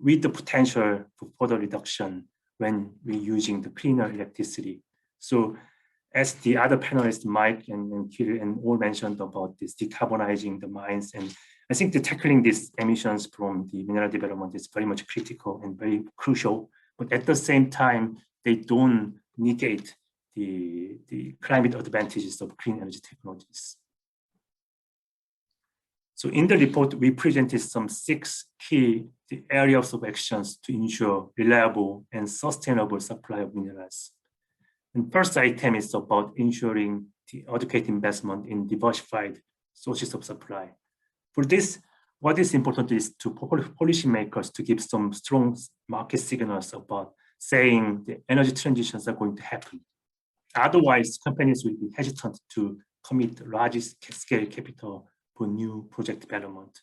with the potential for further reduction when we're using the cleaner electricity. So as the other panelists, Mike and Kirill, and all mentioned about this decarbonizing the mines, and I think the tackling these emissions from the mineral development is very much critical and very crucial, but at the same time, they don't negate the climate advantages of clean energy technologies. So in the report, we presented some 6 key areas of actions to ensure reliable and sustainable supply of minerals. And first item is about ensuring the adequate investment in diversified sources of supply. For this, what is important is to policymakers to give some strong market signals about saying the energy transitions are going to happen. Otherwise, companies will be hesitant to commit large-scale capital for new project development.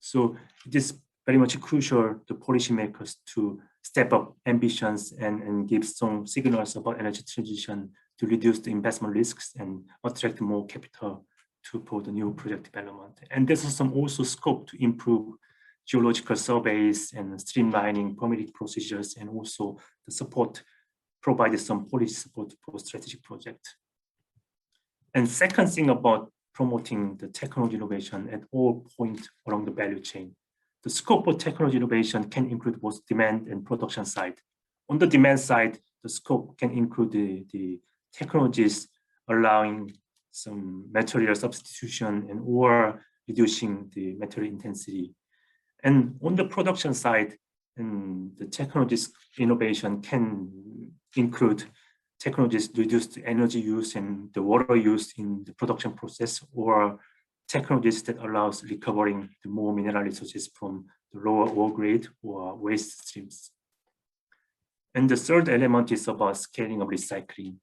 So it is very much crucial to policymakers to step up ambitions and give some signals about energy transition to reduce the investment risks and attract more capital for the new project development. And there's some also scope to improve geological surveys and streamlining permitting procedures, and also the support, provided some policy support for strategic projects. And second thing about promoting the technology innovation at all points along the value chain. The scope of technology innovation can include both demand and production side. On the demand side, the scope can include the technologies allowing some material substitution and or reducing the material intensity. And on the production side, the technologies innovation can include technologies to reduce the energy use and the water use in the production process, or technologies that allows recovering the more mineral resources from the lower ore grade or waste streams. And the third element is about scaling of recycling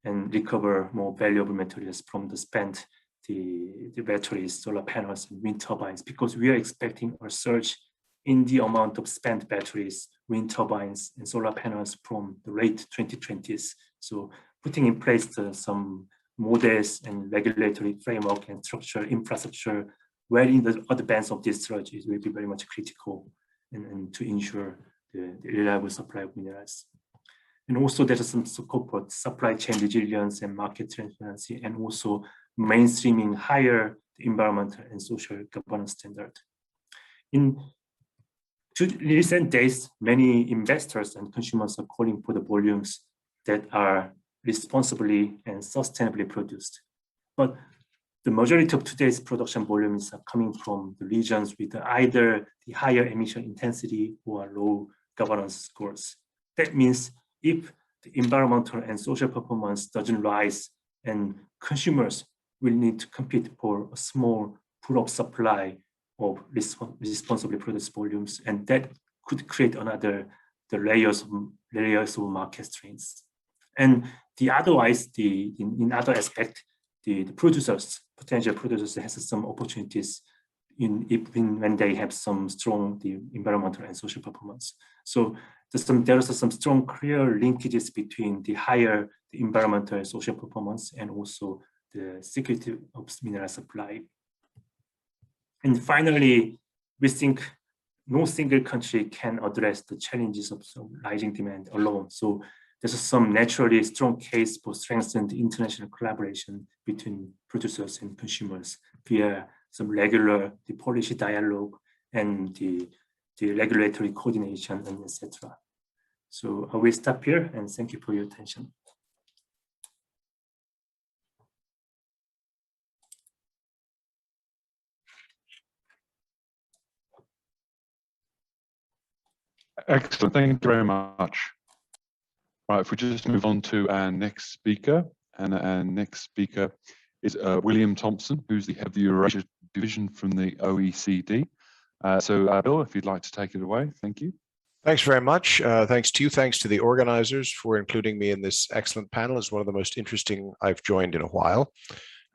and recover more valuable materials from the spent the batteries, solar panels, and wind turbines, because we are expecting a surge in the amount of spent batteries, wind turbines, and solar panels from the late 2020s. So putting in place some models and regulatory framework and structure infrastructure well in the advance of this surge will be very much critical and to ensure the reliable supply of minerals. And also there's some scope for supply chain resilience and market transparency, and also mainstreaming higher environmental and social governance standard. In recent days, many investors and consumers are calling for the volumes that are responsibly and sustainably produced. But the majority of today's production volumes are coming from the regions with either the higher emission intensity or low governance scores. That means if the environmental and social performance doesn't rise, and consumers will need to compete for a small pool of supply of responsibly produced volumes, and that could create the layers of market strains. And otherwise, in other aspect, the potential producers has some opportunities when they have some strong environmental and social performance. So there are some strong clear linkages between the higher environmental and social performance and also the security of mineral supply. And finally, we think no single country can address the challenges of rising demand alone. So there's some naturally strong case for strengthened international collaboration between producers and consumers via some regular policy dialogue and the regulatory coordination, and etc. So I will stop here and thank you for your attention. Excellent, thank you very much. Right, if we just move on to our next speaker, and our next speaker is William Thompson, who's the head of the Eurasian division from the OECD. So Bill, if you'd like to take it away, thank you. Thanks very much. Thanks to you. Thanks to the organizers for including me in this excellent panel. It's one of the most interesting I've joined in a while.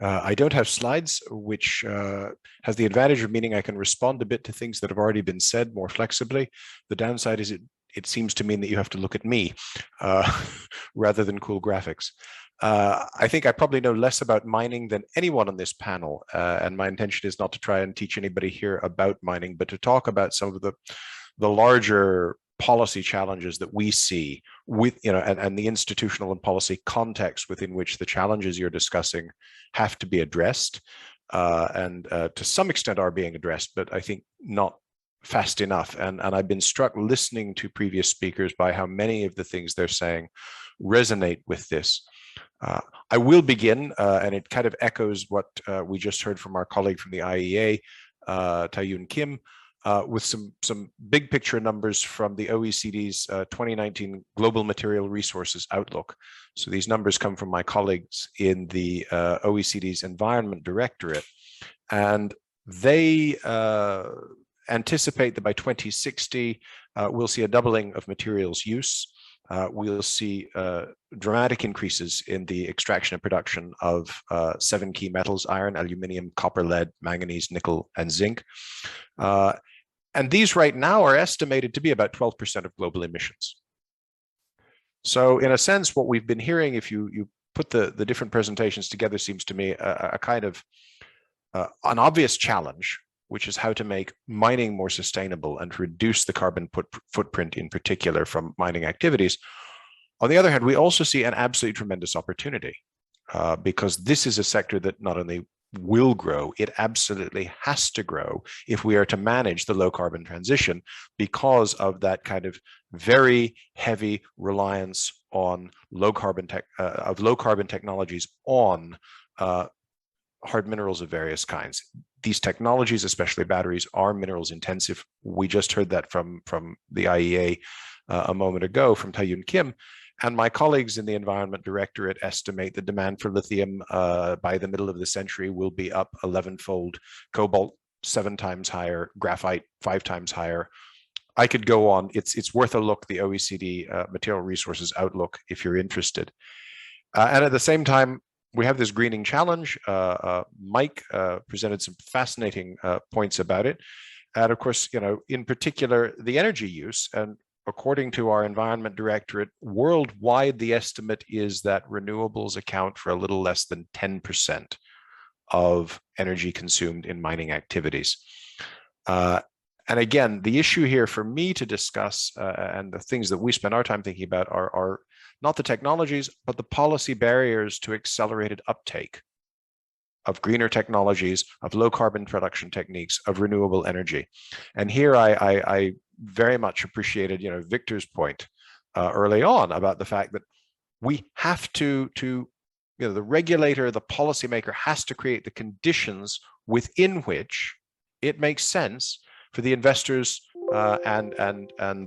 I don't have slides, which has the advantage of meaning I can respond a bit to things that have already been said more flexibly. The downside is it seems to mean that you have to look at me rather than cool graphics. I think I probably know less about mining than anyone on this panel, and my intention is not to try and teach anybody here about mining, but to talk about some of the larger policy challenges that we see with, and the institutional and policy context within which the challenges you're discussing have to be addressed, and to some extent are being addressed, but I think not fast enough. And I've been struck listening to previous speakers by how many of the things they're saying resonate with this. I will begin, and it kind of echoes what we just heard from our colleague from the IEA, Tae-Yoon Kim, with some big picture numbers from the OECD's 2019 Global Material Resources Outlook. So these numbers come from my colleagues in the OECD's Environment Directorate, and they anticipate that by 2060, we'll see a doubling of materials use. We'll see dramatic increases in the extraction and production of 7 key metals: iron, aluminium, copper, lead, manganese, nickel, and zinc. And these right now are estimated to be about 12% of global emissions. So in a sense, what we've been hearing, if you put the different presentations together, seems to me a kind of an obvious challenge, which is how to make mining more sustainable and reduce the carbon footprint in particular from mining activities. On the other hand, we also see an absolutely tremendous opportunity because this is a sector that not only will grow, it absolutely has to grow if we are to manage the low carbon transition, because of that kind of very heavy reliance on low carbon technologies on hard minerals of various kinds. These technologies, especially batteries, are minerals intensive. We just heard that from the IEA a moment ago from Tae-Yoon Kim. And my colleagues in the Environment Directorate estimate the demand for lithium by the middle of the century will be up 11-fold, cobalt 7 times higher, graphite 5 times higher. I could go on. It's worth a look, the OECD Material Resources Outlook, if you're interested. And at the same time, we have this greening challenge. Mike presented some fascinating points about it. And of course, in particular, the energy use. And according to our Environment Directorate, worldwide, the estimate is that renewables account for a little less than 10% of energy consumed in mining activities. And again, the issue here for me to discuss and the things that we spend our time thinking about are not the technologies, but the policy barriers to accelerated uptake of greener technologies, of low carbon production techniques, of renewable energy. And here I very much appreciated, Victor's point early on about the fact that we have to the regulator, the policymaker has to create the conditions within which it makes sense for the investors and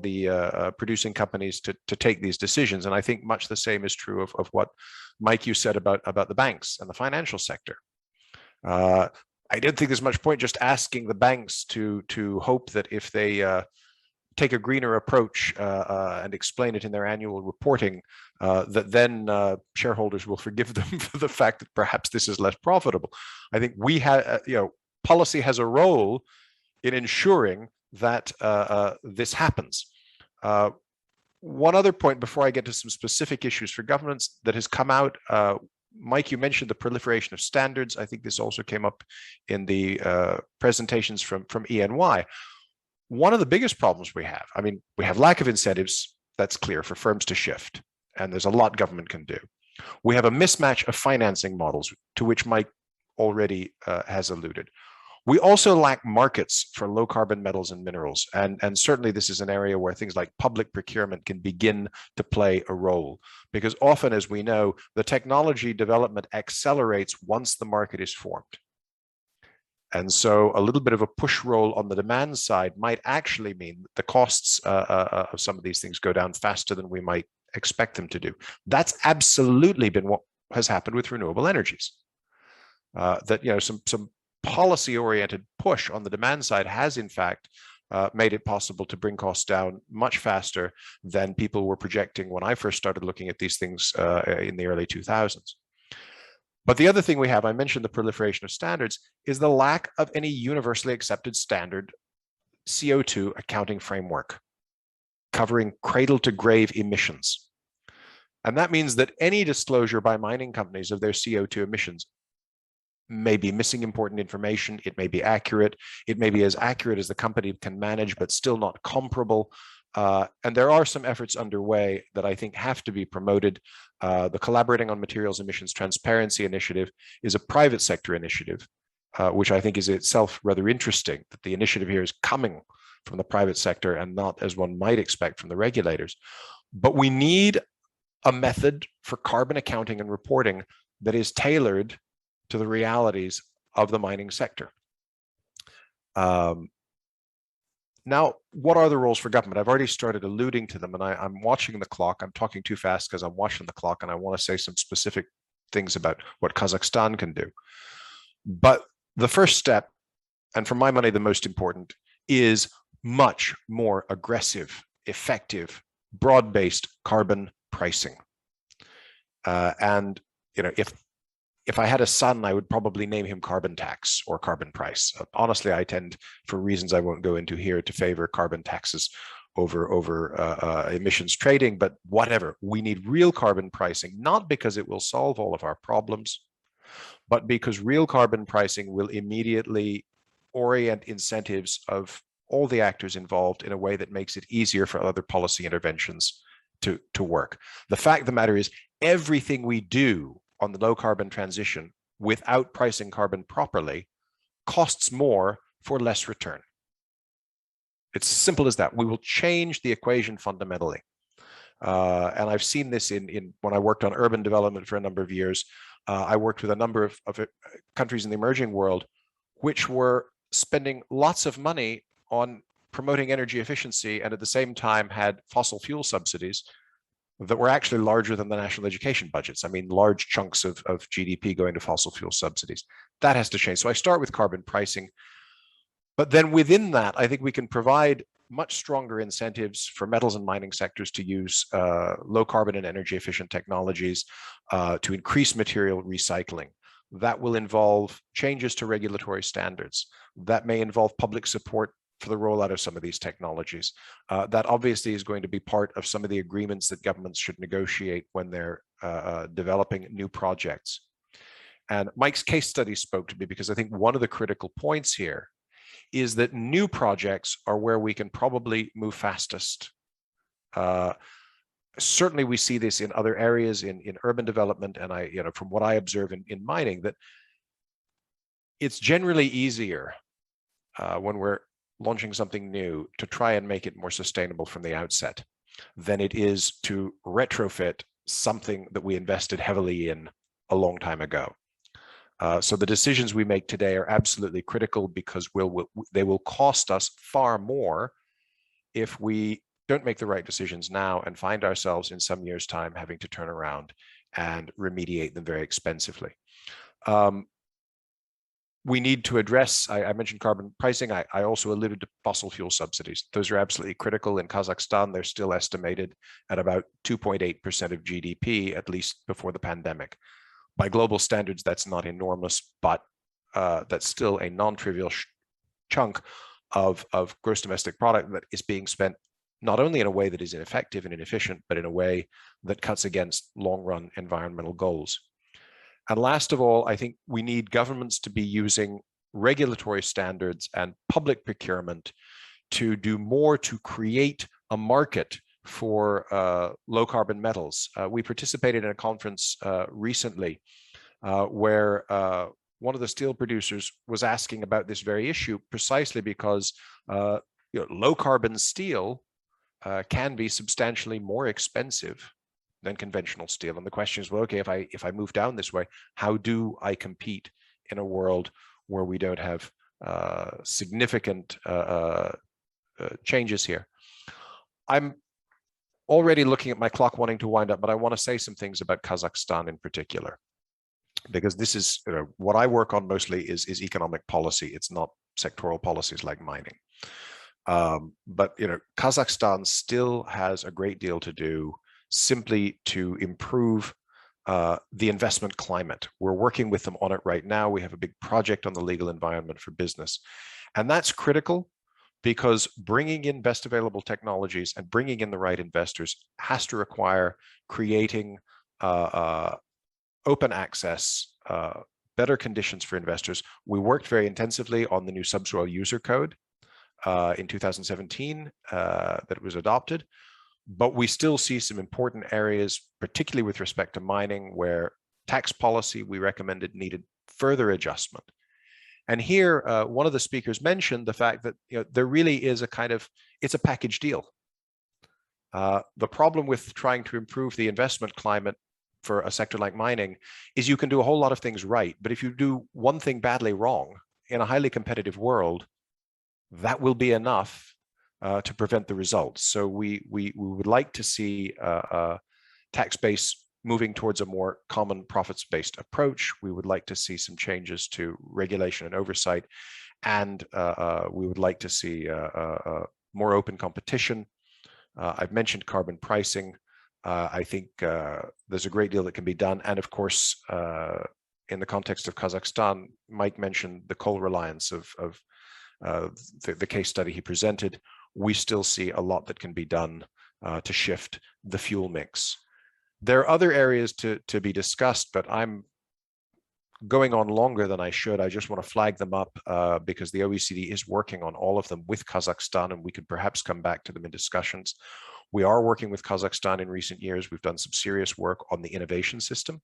the producing companies to take these decisions. And I think much the same is true of what, Mike, you said about the banks and the financial sector. I don't think there's much point just asking the banks to hope that if they take a greener approach and explain it in their annual reporting, that then shareholders will forgive them for the fact that perhaps this is less profitable. I think we have, policy has a role in ensuring that this happens. One other point before I get to some specific issues for governments that has come out, Mike, you mentioned the proliferation of standards. I think this also came up in the presentations from ENY. One of the biggest problems we have lack of incentives, that's clear, for firms to shift, and there's a lot government can do. We have a mismatch of financing models, to which Mike already has alluded. We also lack markets for low carbon metals and minerals, and certainly this is an area where things like public procurement can begin to play a role, because often, as we know, the technology development accelerates once the market is formed. And so a little bit of a push roll on the demand side might actually mean that the costs of some of these things go down faster than we might expect them to do. That's absolutely been what has happened with renewable energies. That some policy-oriented push on the demand side has in fact made it possible to bring costs down much faster than people were projecting when I first started looking at these things in the early 2000s. But the other thing we have, I mentioned the proliferation of standards, is the lack of any universally accepted standard CO2 accounting framework covering cradle to grave emissions. And that means that any disclosure by mining companies of their CO2 emissions may be missing important information, it may be accurate, it may be as accurate as the company can manage, but still not comparable. And there are some efforts underway that I think have to be promoted. The Collaborating on Materials Emissions Transparency Initiative is a private sector initiative, which I think is itself rather interesting, that the initiative here is coming from the private sector and not as one might expect from the regulators. But we need a method for carbon accounting and reporting that is tailored to the realities of the mining sector. Now, what are the roles for government? I've already started alluding to them, and I'm watching the clock. I'm talking too fast because I'm watching the clock, and I want to say some specific things about what Kazakhstan can do. But the first step, and for my money, the most important, is much more aggressive, effective, broad-based carbon pricing. And if I had a son, I would probably name him carbon tax or carbon price. Honestly, I tend, for reasons I won't go into here, to favor carbon taxes over emissions trading, but whatever. We need real carbon pricing, not because it will solve all of our problems, but because real carbon pricing will immediately orient incentives of all the actors involved in a way that makes it easier for other policy interventions to work. The fact of the matter is, everything we do on the low carbon transition without pricing carbon properly costs more for less return. It's as simple as that. We will change the equation fundamentally. And I've seen this in when I worked on urban development for a number of years. I worked with a number of countries in the emerging world, which were spending lots of money on promoting energy efficiency and at the same time had fossil fuel subsidies that were actually larger than the national education budgets. I mean, large chunks of GDP going to fossil fuel subsidies. That has to change. So I start with carbon pricing, but then within that, I think we can provide much stronger incentives for metals and mining sectors to use low carbon and energy efficient technologies to increase material recycling. That will involve changes to regulatory standards. That may involve public support for the rollout of some of these technologies. That obviously is going to be part of some of the agreements that governments should negotiate when they're developing new projects. And Mike's case study spoke to me because I think one of the critical points here is that new projects are where we can probably move fastest. Certainly we see this in other areas in urban development, and from what I observe in mining, that it's generally easier when we're launching something new to try and make it more sustainable from the outset than it is to retrofit something that we invested heavily in a long time ago. So the decisions we make today are absolutely critical, because they will cost us far more if we don't make the right decisions now and find ourselves in some years' time having to turn around and remediate them very expensively. We need to address, I mentioned carbon pricing, I also alluded to fossil fuel subsidies. Those are absolutely critical. In Kazakhstan, they're still estimated at about 2.8% of GDP, at least before the pandemic. By global standards, that's not enormous, but that's still a non-trivial chunk of gross domestic product that is being spent not only in a way that is ineffective and inefficient, but in a way that cuts against long-run environmental goals. And last of all, I think we need governments to be using regulatory standards and public procurement to do more to create a market for low carbon metals. We participated in a conference recently where one of the steel producers was asking about this very issue, precisely because low carbon steel can be substantially more expensive than conventional steel. And the question is, well, okay, if I move down this way, how do I compete in a world where we don't have significant changes here? I'm already looking at my clock, wanting to wind up, but I want to say some things about Kazakhstan in particular, because this is what I work on mostly is economic policy. It's not sectoral policies like mining. But Kazakhstan still has a great deal to do simply to improve the investment climate. We're working with them on it right now. We have a big project on the legal environment for business. And that's critical, because bringing in best available technologies and bringing in the right investors has to require creating open access, better conditions for investors. We worked very intensively on the new subsoil user code in 2017 that was adopted, but we still see some important areas, particularly with respect to mining, where tax policy we recommended needed further adjustment. And here, one of the speakers mentioned the fact that there really is it's a package deal. The problem with trying to improve the investment climate for a sector like mining is you can do a whole lot of things right, but if you do one thing badly wrong in a highly competitive world, that will be enough to prevent the results. So we would like to see a tax base moving towards a more common profits-based approach. We would like to see some changes to regulation and oversight, and we would like to see more open competition. I've mentioned carbon pricing. I think there's a great deal that can be done. And of course, in the context of Kazakhstan, Mike mentioned the coal reliance of the case study he presented. We still see a lot that can be done to shift the fuel mix. There are other areas to be discussed, but I'm going on longer than I should. I just want to flag them up because the OECD is working on all of them with Kazakhstan, and we could perhaps come back to them in discussions. We are working with Kazakhstan in recent years. We've done some serious work on the innovation system.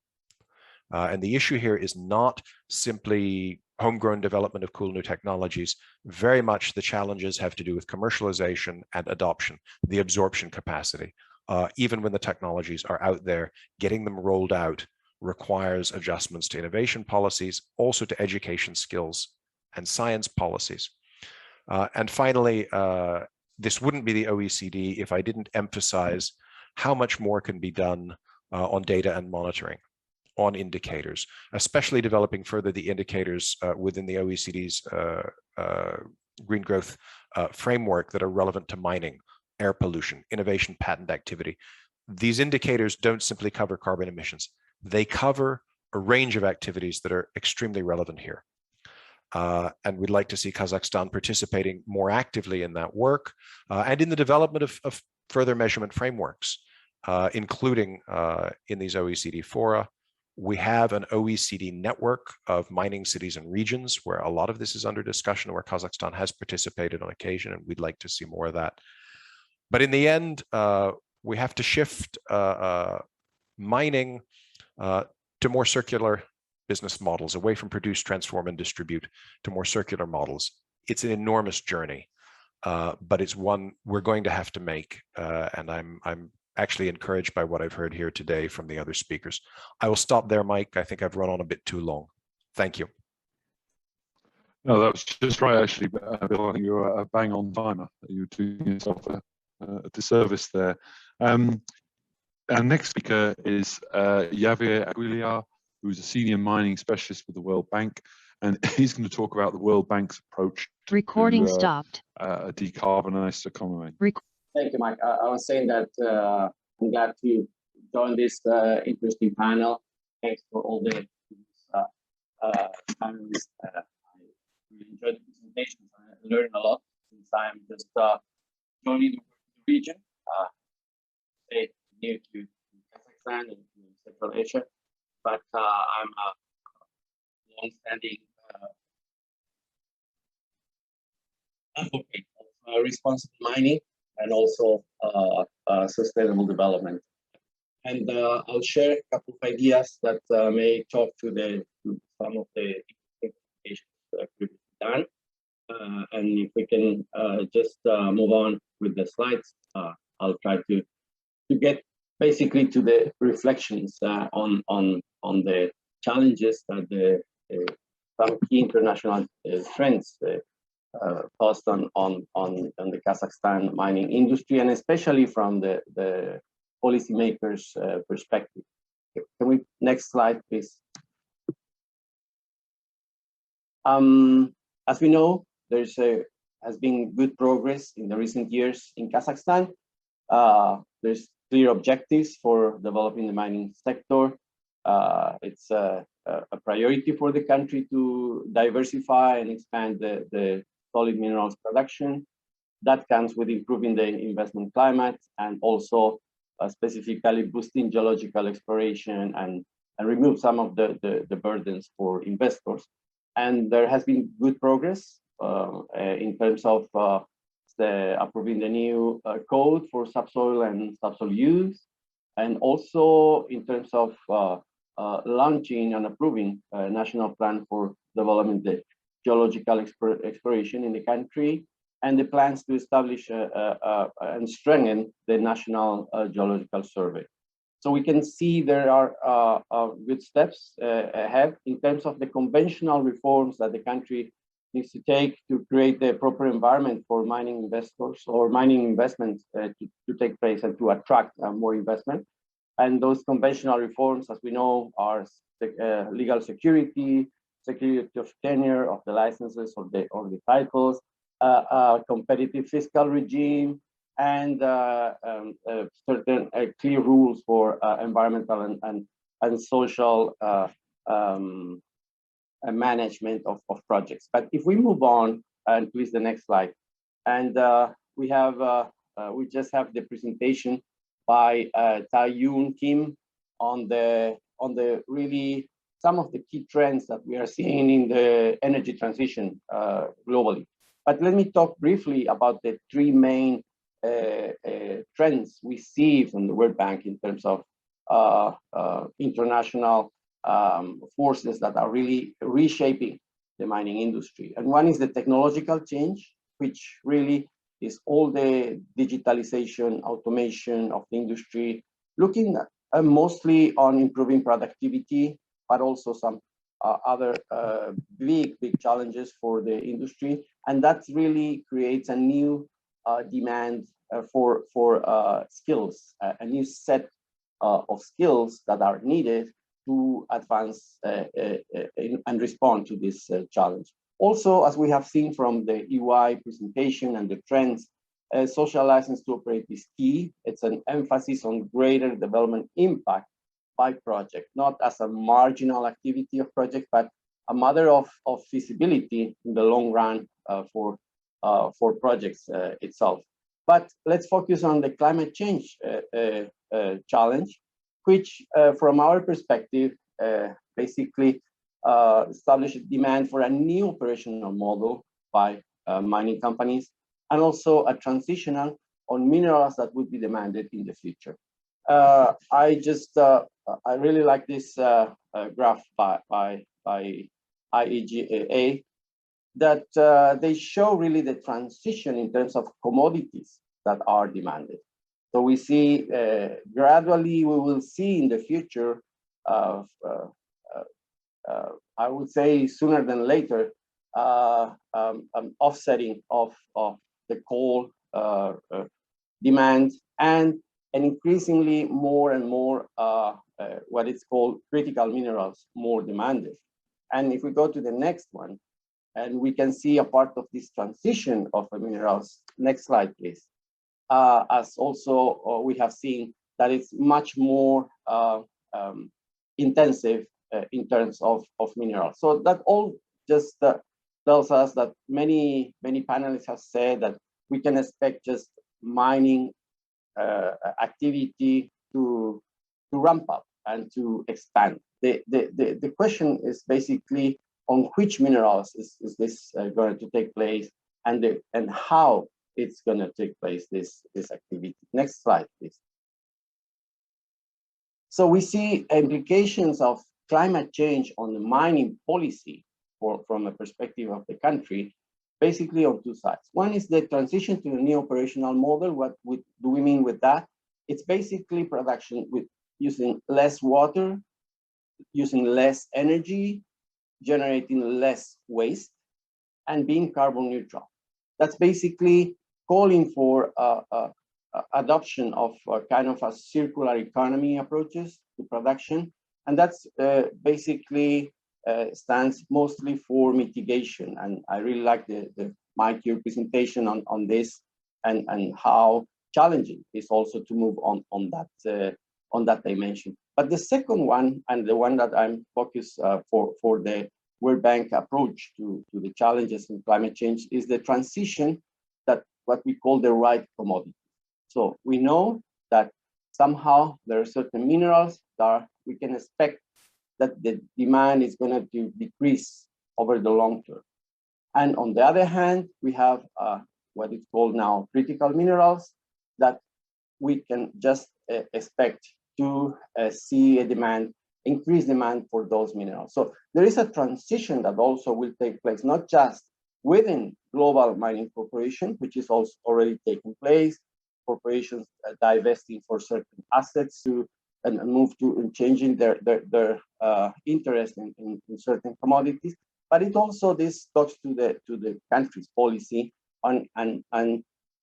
And the issue here is not simply homegrown development of cool new technologies. Very much the challenges have to do with commercialization and adoption, the absorption capacity. Even when the technologies are out there, getting them rolled out requires adjustments to innovation policies, also to education skills and science policies. And finally, this wouldn't be the OECD if I didn't emphasize how much more can be done on data and monitoring, on indicators, especially developing further the indicators within the OECD's green growth framework that are relevant to mining, air pollution, innovation, patent activity. These indicators don't simply cover carbon emissions. They cover a range of activities that are extremely relevant here. And we'd like to see Kazakhstan participating more actively in that work and in the development of further measurement frameworks, including in these OECD fora. We have an OECD network of mining cities and regions where a lot of this is under discussion, where Kazakhstan has participated on occasion, and we'd like to see more of that. But in the end, we have to shift mining to more circular business models, away from produce, transform, and distribute to more circular models. It's an enormous journey, but it's one we're going to have to make, and I'm actually encouraged by what I've heard here today from the other speakers. I will stop there, Mike. I think I've run on a bit too long. Thank you. No, that was just right, actually, Bill. I think you're a bang on timer. You're doing yourself a disservice there. Our next speaker is Javier Aguilar, who's a senior mining specialist with the World Bank, and he's going to talk about the World Bank's approach to a decarbonized economy. Thank you, Mike. I was saying that I'm glad to join this interesting panel. Thanks for all the panelists. I really enjoyed the presentations. I learned a lot since I'm just joining the region, near to Kazakhstan and Central Asia. But I'm a long-standing advocate of responsible mining and also sustainable development. And I'll share a couple of ideas that may talk to some of the implementations that we've done. And if we can just move on with the slides, I'll try to get basically to the reflections on the challenges that some key international trends posed on the Kazakhstan mining industry, and especially from the policymakers' perspective. Can we next slide, please? As we know, has been good progress in the recent years in Kazakhstan. There's clear objectives for developing the mining sector. It's a priority for the country to diversify and expand the solid minerals production. That comes with improving the investment climate and also specifically boosting geological exploration and remove some of the burdens for investors. And there has been good progress in terms of approving the new code for subsoil and subsoil use, and also in terms of launching and approving a national plan for developing the geological exploration in the country, and the plans to establish and strengthen the National Geological Survey. So we can see there are good steps ahead in terms of the conventional reforms that the country needs to take to create the proper environment for mining investors or mining investments to take place and to attract more investment. And those conventional reforms, as we know, are legal security of tenure of the licenses or the titles, competitive fiscal regime, and certain clear rules for environmental and social management of projects. But if we move on, and please the next slide, and we just have the presentation by Tae-Yoon Kim on the really some of the key trends that we are seeing in the energy transition globally. But let me talk briefly about the three main trends we see from the World Bank in terms of international forces that are really reshaping the mining industry. And one is the technological change, which really is all the digitalization, automation of the industry, looking mostly on improving productivity, but also some other big challenges for the industry. And that really creates a new demand for skills, a new set of skills that are needed to advance and respond to this challenge. Also, as we have seen from the EY presentation and the trends, social license to operate is key. It's an emphasis on greater development impact by project, not as a marginal activity of project, but a matter of feasibility in the long run for projects itself. But let's focus on the climate change challenge, which from our perspective basically establish demand for a new operational model by mining companies, and also a transitional on minerals that would be demanded in the future. I really like this graph by IEGA, that they show really the transition in terms of commodities that are demanded. So we see gradually we will see in the future, I would say sooner than later, offsetting of the coal demand and increasingly more and more what is called critical minerals more demanded. And if we go to the next one, and we can see a part of this transition of the minerals. Next slide, please. As also we have seen that it's much more intensive in terms of minerals. So that all just tells us that many panelists have said that we can expect just mining activity to ramp up and to expand. The question is basically on which minerals is this going to take place, and how it's going to take place, this activity. Next slide, please. So we see implications of climate change on the mining policy from a perspective of the country, basically on two sides. One is the transition to a new operational model. What do we mean with that? It's basically production with using less water, using less energy, generating less waste, and being carbon neutral. That's basically calling for adoption of kind of a circular economy approaches to production. And that's basically stands mostly for mitigation. And I really like the Mike, your presentation on this and how challenging it is also to move on that dimension. But the second one, and the one that I'm focused for the World Bank approach to the challenges in climate change, is the transition that what we call the right commodity. So we know that somehow there are certain minerals that we can expect that the demand is going to decrease over the long term. And on the other hand, we have what is called now critical minerals that we can just expect to see a increased demand for those minerals. So there is a transition that also will take place, not just within global mining corporation, which is also already taking place, corporations divesting for certain assets and move to and changing their interest in certain commodities. But it also, this talks to the country's policy on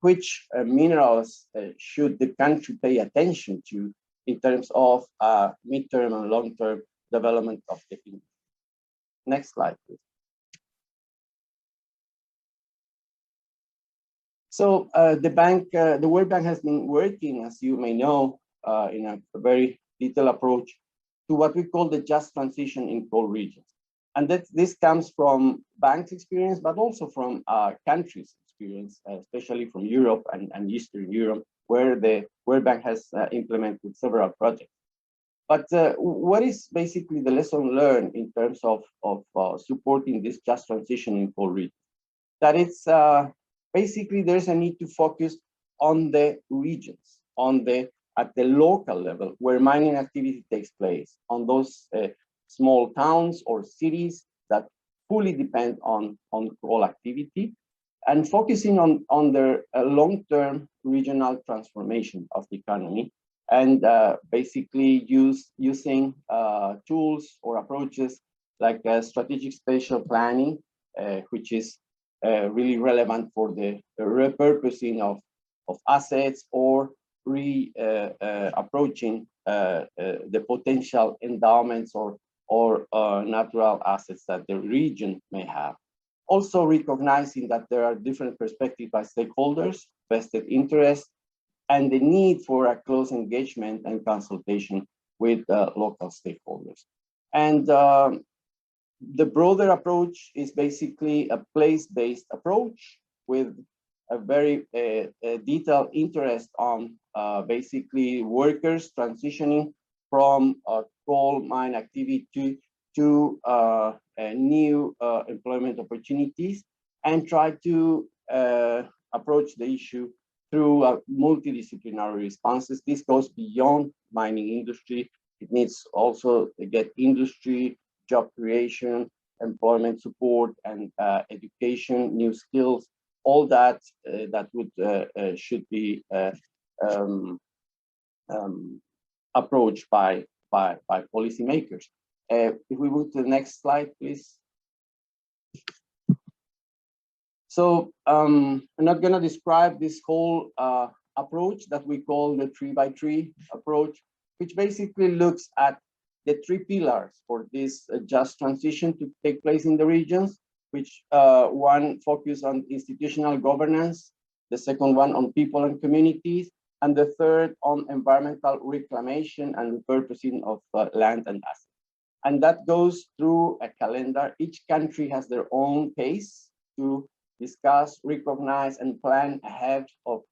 which minerals should the country pay attention to in terms of midterm and long-term development of the industry. Next slide, please. So the World Bank has been working, as you may know, in a very detailed approach to what we call the just transition in coal regions. And this comes from Bank's experience, but also from countries' experience, especially from Europe and Eastern Europe, where the World Bank has implemented several projects. But what is basically the lesson learned in terms of supporting this just transition in coal regions? That it's basically there's a need to focus on the regions, at the local level where mining activity takes place, on those small towns or cities that fully depend on coal activity, and focusing on their long-term regional transformation of the economy, and basically using tools or approaches like strategic spatial planning, which is really relevant for the repurposing of assets, or approaching the potential endowments or natural assets that the region may have. Also recognizing that there are different perspectives by stakeholders, vested interests, and the need for a close engagement and consultation with local stakeholders. And the broader approach is basically a place-based approach with a very detailed interest on basically workers transitioning from coal mine activity to new employment opportunities, and try to approach the issue through multidisciplinary responses. This goes beyond mining industry. It needs also to get industry, job creation, employment support, and education, new skills. All that should be approached by policymakers. If we move to the next slide, please. So I'm not going to describe this whole approach that we call the 3x3 approach, which basically looks at the three pillars for this just transition to take place in the regions, which one focus on institutional governance, the second one on people and communities, and the third on environmental reclamation and repurposing of land and assets. And that goes through a calendar. Each country has their own pace to discuss, recognize, and plan ahead of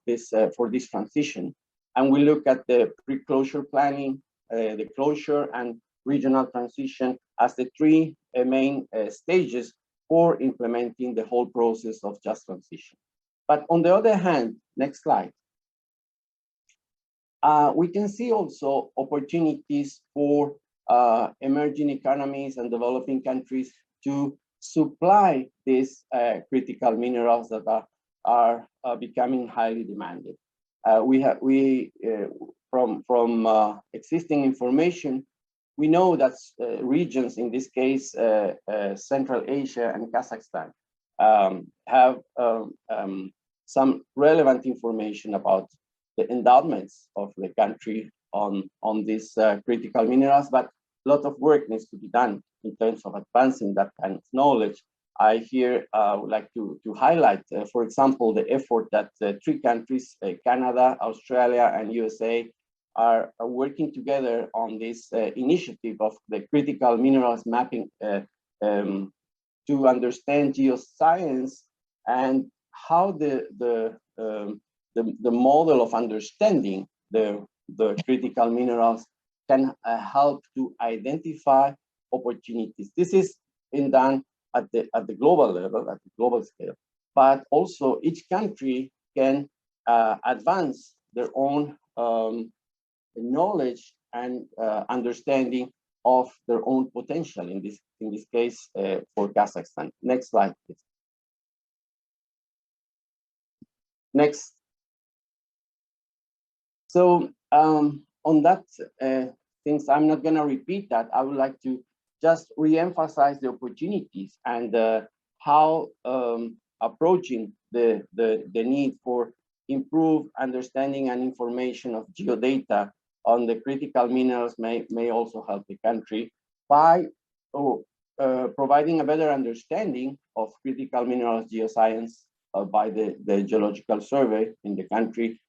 this for this transition. And we look at the pre-closure planning, the closure, and regional transition as the three main stages for implementing the whole process of just transition. But on the other hand, next slide, we can see also opportunities for emerging economies and developing countries to supply these critical minerals that are becoming highly demanded. From existing information, we know that regions, in this case, Central Asia and Kazakhstan, have some relevant information about the endowments of the country on these critical minerals, but a lot of work needs to be done in terms of advancing that kind of knowledge. I here would like to highlight, for example, the effort that three countries, Canada, Australia, and USA, are working together on this initiative of the critical minerals mapping to understand geoscience and how the model of understanding the critical minerals can help to identify opportunities. This is being done at the global level, at the global scale, but also each country can advance their own knowledge and understanding of their own potential. In this case, for Kazakhstan. Next slide, please. Next. So on that things, I'm not going to repeat that. I would like to just re-emphasize the opportunities and how approaching the need for improved understanding and information of geodata on the critical minerals may also help the country by providing a better understanding of critical minerals geoscience by the geological survey in the country,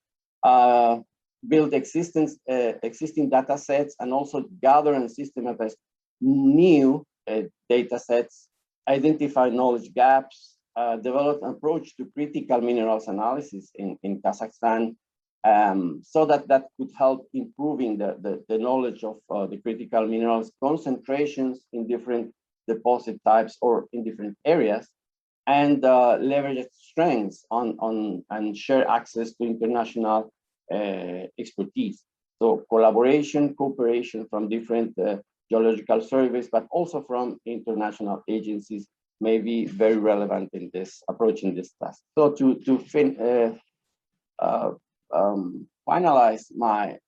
build existing data sets, and also gather and systematize new data sets, identify knowledge gaps, develop an approach to critical minerals analysis in Kazakhstan, so that could help improving the knowledge of the critical minerals concentrations in different deposit types or in different areas, and leverage its strengths and share access to international expertise. So collaboration, cooperation from different geological surveys, but also from international agencies may be very relevant in this approaching this task. So to finalize my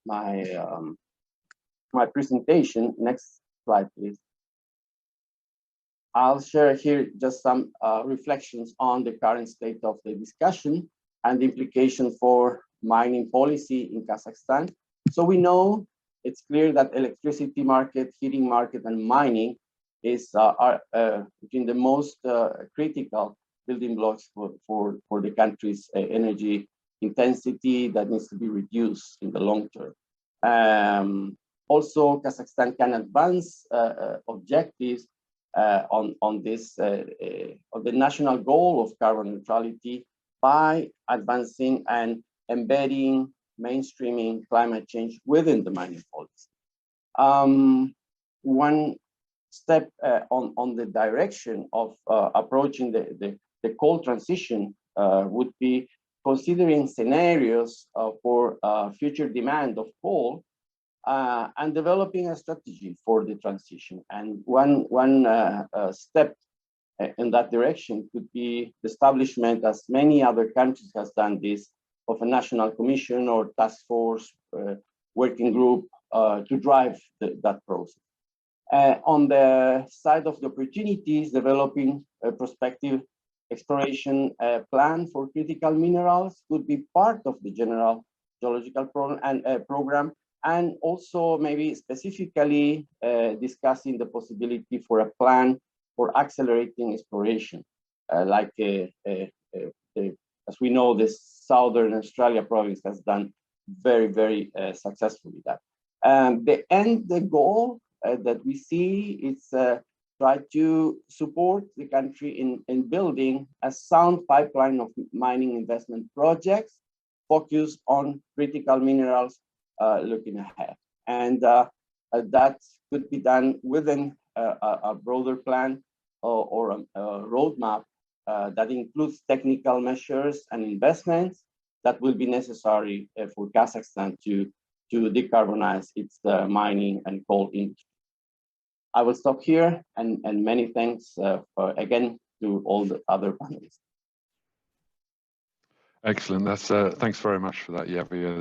presentation, next slide, please. I'll share here just some reflections on the current state of the discussion and the implication for mining policy in Kazakhstan. So we know it's clear that electricity market, heating market, and mining are between the most critical building blocks for the country's energy intensity that needs to be reduced in the long term. Also, Kazakhstan can advance objectives on the national goal of carbon neutrality by advancing and embedding mainstreaming climate change within the mining policy. One step on the direction of approaching the coal transition would be considering scenarios for future demand of coal and developing a strategy for the transition. And one step in that direction could be the establishment, as many other countries has done this, of a national commission or task force working group to drive that process. On the side of the opportunities, developing a prospective exploration plan for critical minerals could be part of the general geological program, and also maybe specifically discussing the possibility for a plan for accelerating exploration, as we know, the Southern Australia province has done very successfully that. The goal that we see is try to support the country in building a sound pipeline of mining investment projects focused on critical minerals looking ahead. And that could be done within a broader plan or a roadmap that includes technical measures and investments that will be necessary for Kazakhstan to decarbonize its mining and coal industry. I will stop here, and many thanks again to all the other panelists. Excellent. That's thanks very much for that, Javier.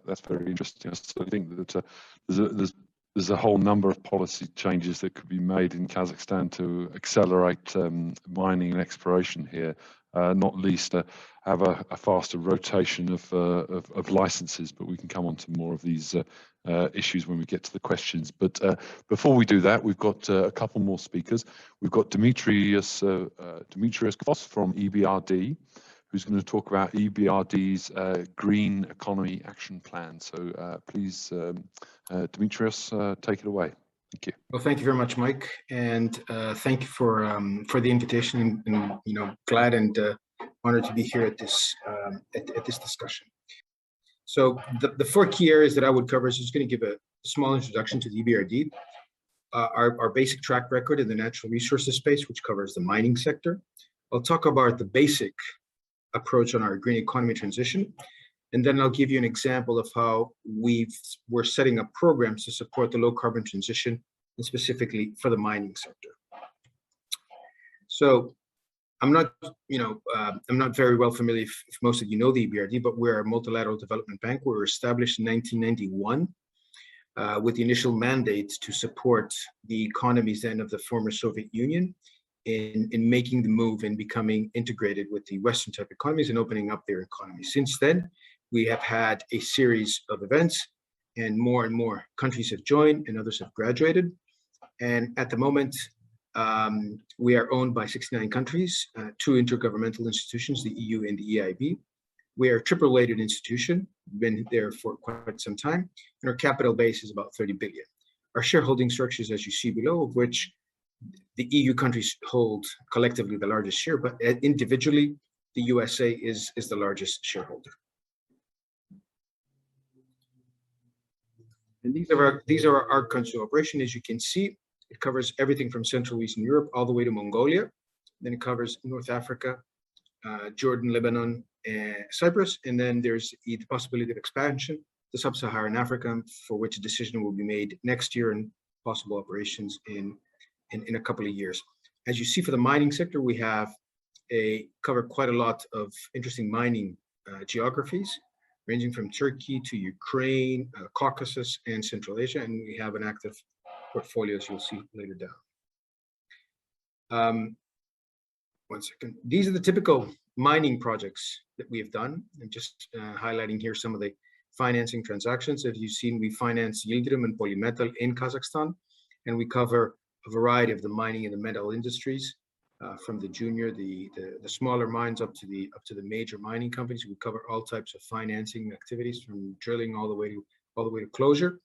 That's very interesting. So I think that there's a whole number of policy changes that could be made in Kazakhstan to accelerate mining and exploration here. Not least have a faster rotation of licenses, but we can come on to more of these issues when we get to the questions. But before we do that, we've got a couple more speakers. We've got Dimitrios Kos from EBRD, who's going to talk about EBRD's Green Economy Action Plan. So please, Dimitrios, take it away. Thank you. Well, thank you very much, Mike, and thank you for the invitation. And glad and honored to be here at this discussion. So the four key areas that I would cover is just going to give a small introduction to the EBRD, our basic track record in the natural resources space, which covers the mining sector. I'll talk about the basic approach on our green economy transition, and then I'll give you an example of how we're setting up programs to support the low carbon transition, and specifically for the mining sector. So I'm not very well familiar if most of you know the EBRD, but we're a multilateral development bank. We were established in 1991 with the initial mandate to support the economies then of the former Soviet Union in making the move and becoming integrated with the Western type economies and opening up their economies. Since then, we have had a series of events, and more countries have joined and others have graduated. And at the moment, we are owned by 69 countries, 2 intergovernmental institutions, the EU and the EIB. We are a triple-rated institution, been there for quite some time, and our capital base is about 30 billion. Our shareholding structures, as you see below, of which the EU countries hold collectively the largest share, but individually, the USA is the largest shareholder. And these are our countries of operation. As you can see, it covers everything from Central Eastern Europe all the way to Mongolia. Then it covers North Africa, Jordan, Lebanon, and Cyprus. And then there's the possibility of expansion to Sub-Saharan Africa, for which a decision will be made next year, and possible operations in a couple of years. As you see, for the mining sector, we have cover quite a lot of interesting mining geographies, ranging from Turkey to Ukraine, Caucasus, and Central Asia. And we have an active portfolio, as you'll see later down. One second. These are the typical mining projects that we have done. I'm just highlighting here some of the financing transactions. As you've seen, we finance Yildirim and Polymetal in Kazakhstan, and we cover a variety of the mining and the metal industries, from the junior, the smaller mines up to the major mining companies. We cover all types of financing activities, from drilling all the way to closure.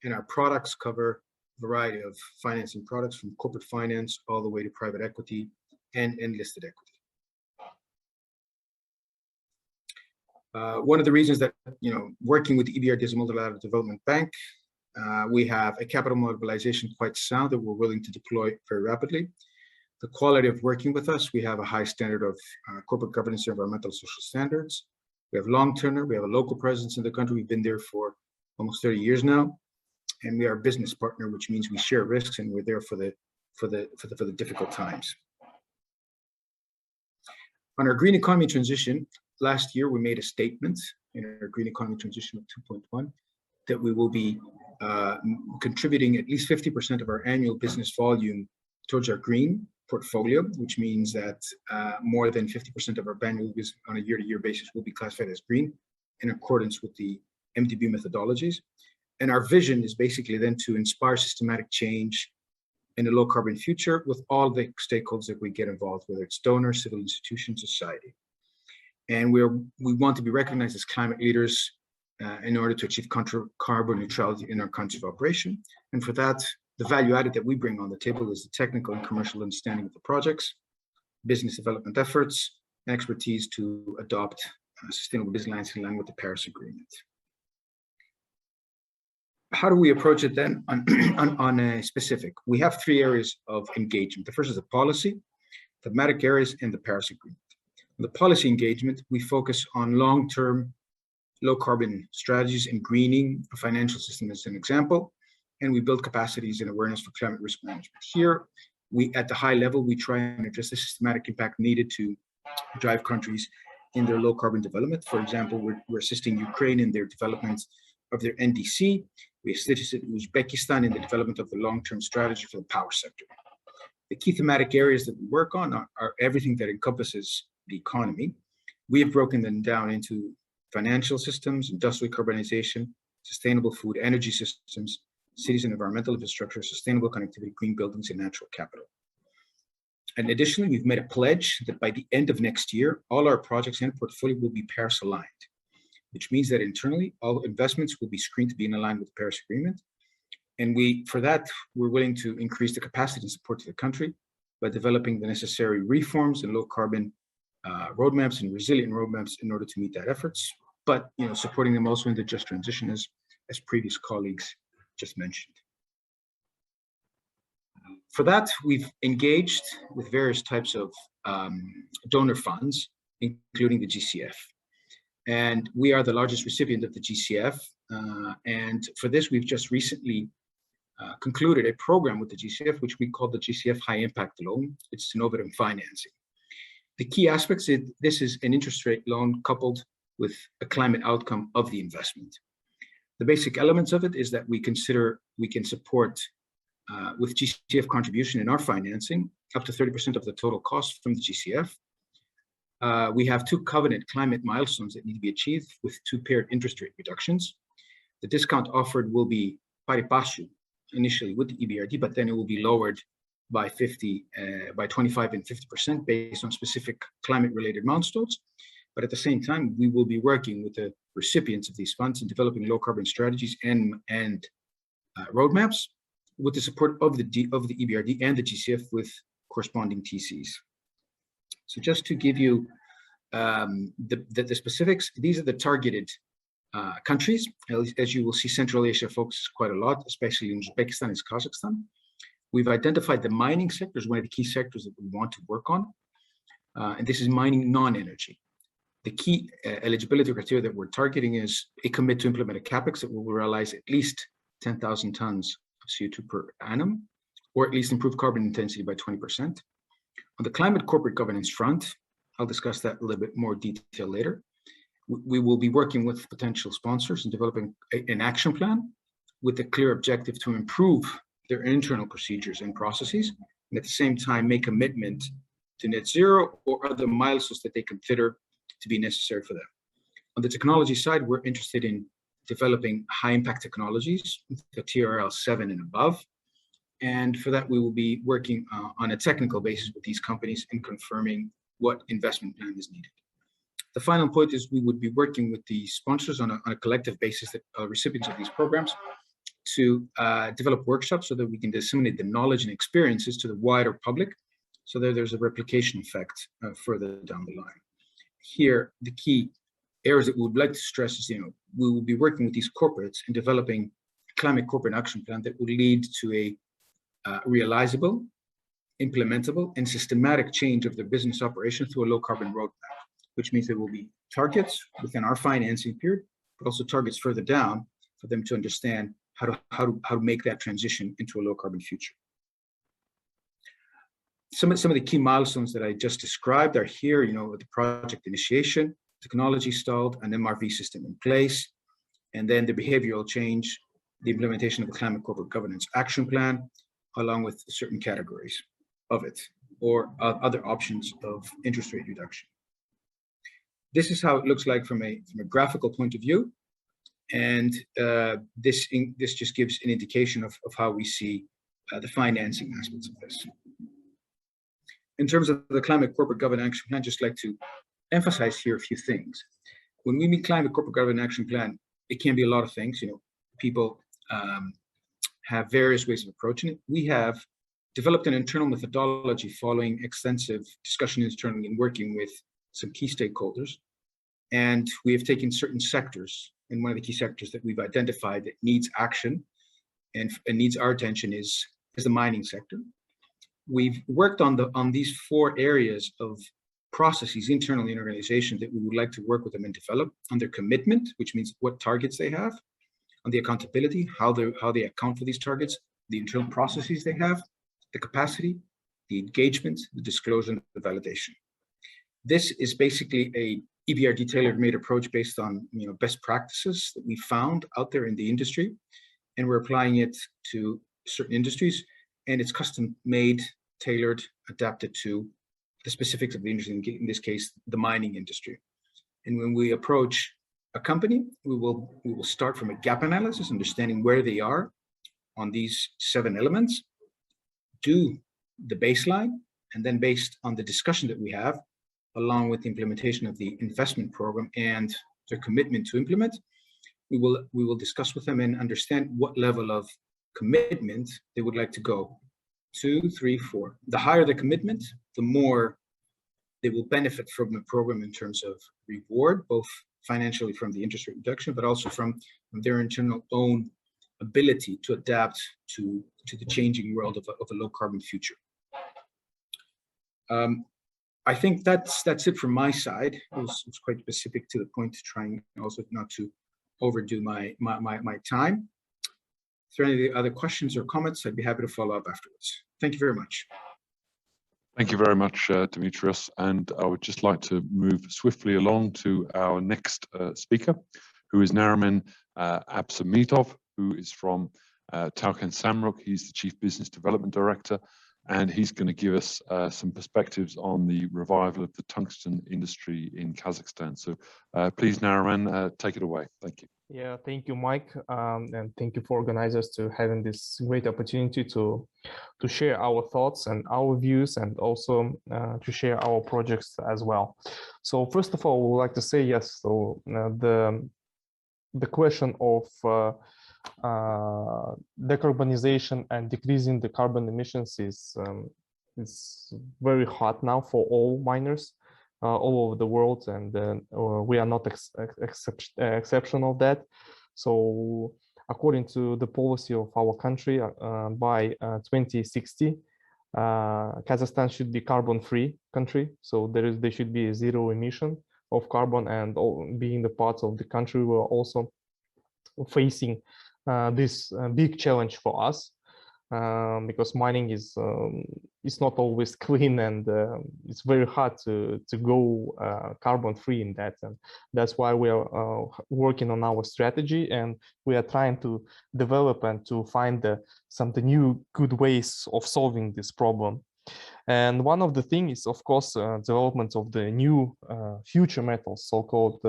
And our products cover a variety of financing products, from corporate finance all the way to private equity and listed equity. One of the reasons that working with the EBRD as a multilateral development bank We have a capital mobilization quite sound that we're willing to deploy very rapidly. The quality of working with us, we have a high standard of corporate governance and environmental social standards. We have long tenure, we have a local presence in the country. We've been there for almost 30 years now. And we are a business partner, which means we share risks and we're there for the difficult times. On our green economy transition, last year we made a statement in our green economy transition of 2.1 that we will be contributing at least 50% of our annual business volume towards our green portfolio, which means that more than 50% of our annual business on a year-to-year basis will be classified as green in accordance with the MDB methodologies. And our vision is basically then to inspire systematic change in a low carbon future with all the stakeholders that we get involved, whether it's donors, civil institutions, society. And we want to be recognized as climate leaders in order to achieve carbon neutrality in our country of operation. And for that, the value added that we bring on the table is the technical and commercial understanding of the projects, business development efforts, and expertise to adopt sustainable business lines in line with the Paris Agreement. How do we approach it then on a specific? We have three areas of engagement. The first is the policy, thematic areas, and the Paris Agreement. On the policy engagement, we focus on long-term low carbon strategies and greening a financial system as an example, and we build capacities and awareness for climate risk management. Here, at the high level, we try and address the systematic impact needed to drive countries in their low carbon development. For example, we're assisting Ukraine in their development of their NDC. We assisted Uzbekistan in the development of the long-term strategy for the power sector. The key thematic areas that we work on are everything that encompasses the economy. We have broken them down into financial systems, industrial decarbonization, sustainable food, energy systems, cities and environmental infrastructure, sustainable connectivity, green buildings, and natural capital. And additionally, we've made a pledge that by the end of next year, all our projects and portfolio will be Paris aligned, which means that internally, all investments will be screened to be in line with the Paris Agreement. And for that, we're willing to increase the capacity and support to the country by developing the necessary reforms and low carbon roadmaps and resilient roadmaps in order to meet that efforts, but supporting them also in the just transition as previous colleagues just mentioned. For that, we've engaged with various types of donor funds, including the GCF. And we are the largest recipient of the GCF. And for this, we've just recently concluded a program with the GCF, which we call the GCF High Impact Loan. It's innovative financing. The key aspects, this is an interest rate loan coupled with a climate outcome of the investment. The basic elements of it is that we can support with GCF contribution in our financing up to 30% of the total cost from the GCF. We have two covenant climate milestones that need to be achieved with two paired interest rate reductions. The discount offered will be pari passu initially with the EBRD, but then it will be lowered by 25 and 50% based on specific climate-related milestones. But at the same time, we will be working with the recipients of these funds in developing low-carbon strategies and roadmaps with the support of the EBRD and the GCF with corresponding TCs. So just to give you the specifics, these are the targeted countries. As you will see, Central Asia focuses quite a lot, especially in Uzbekistan and Kazakhstan. We've identified the mining sector as one of the key sectors that we want to work on. And this is mining non-energy. The key eligibility criteria that we're targeting is a commit to implement a capex that will realize at least 10,000 tons of CO2 per annum, or at least improve carbon intensity by 20%. On the climate corporate governance front, I'll discuss that a little bit more detail later. We will be working with potential sponsors and developing an action plan with a clear objective to improve their internal procedures and processes, and at the same time make commitment to net zero or other milestones that they consider to be necessary for them. On the technology side, we're interested in developing high impact technologies, the TRL 7 and above. And for that, we will be working on a technical basis with these companies and confirming what investment plan is needed. The final point is we would be working with the sponsors on a collective basis, that recipients of these programs, to develop workshops so that we can disseminate the knowledge and experiences to the wider public, so that there's a replication effect further down the line. Here, the key areas that we would like to stress is, we will be working with these corporates in developing climate corporate action plan that would lead to a realizable, implementable, and systematic change of their business operation through a low carbon roadmap, which means there will be targets within our financing period, but also targets further down for them to understand how to make that transition into a low carbon future. Some of the key milestones that I just described are here, the project initiation, technology stalled, an MRV system in place, and then the behavioral change, the implementation of the climate corporate governance action plan, along with certain categories of it, or other options of interest rate reduction. This is how it looks like from a graphical point of view, and this just gives an indication of how we see the financing aspects of this. In terms of the climate corporate governance action plan, I'd just like to emphasize here a few things. When we mean climate corporate governance action plan, it can be a lot of things. People have various ways of approaching it. We have developed an internal methodology following extensive discussion internally and working with some key stakeholders. And we have taken certain sectors, and one of the key sectors that we've identified that needs action and needs our attention is the mining sector. We've worked on these 4 areas of processes internally in organizations that we would like to work with them and develop, on their commitment, which means what targets they have, on the accountability, how they account for these targets, the internal processes they have, the capacity, the engagement, the disclosure, and the validation. This is basically a EBRD tailor-made approach based on best practices that we found out there in the industry, and we're applying it to certain industries, and it's custom-made, tailored, adapted to the specifics of the industry, in this case, the mining industry. And when we approach a company, we will start from a gap analysis, understanding where they are on these 7 elements, do the baseline, and then based on the discussion that we have, along with the implementation of the investment program and their commitment to implement, we will discuss with them and understand what level of commitment they would like to go. 2, 3, 4. The higher the commitment, the more they will benefit from the program in terms of reward, both financially from the interest rate reduction, but also from their internal own ability to adapt to the changing world of a low carbon future. I think that's it from my side. It was quite specific to the point, trying also not to overdo my time. If there are any other questions or comments, I'd be happy to follow up afterwards. Thank you very much. Thank you very much, Dimitrios. And I would just like to move swiftly along to our next speaker, who is Nariman Absamitov, who is from Tauken Samruk. He's the Chief Business Development Director, and he's going to give us some perspectives on the revival of the tungsten industry in Kazakhstan. So please, Nariman, take it away. Thank you. Yeah, thank you, Mike, and thank you for organizers to having this great opportunity to share our thoughts and our views, and also to share our projects as well. So first of all, we would like to say yes. So the question of decarbonization and decreasing the carbon emissions is very hot now for all miners all over the world, and we are not exception of that. So according to the policy of our country, by 2060, Kazakhstan should be carbon-free country. So there should be a zero emission of carbon, and being the part of the country, we're also facing this big challenge for us, because mining is not always clean, and it's very hard to go carbon free in that. And that's why we are working on our strategy, and we are trying to develop and to find some new good ways of solving this problem. And one of the things is, of course, development of the new future metals, so-called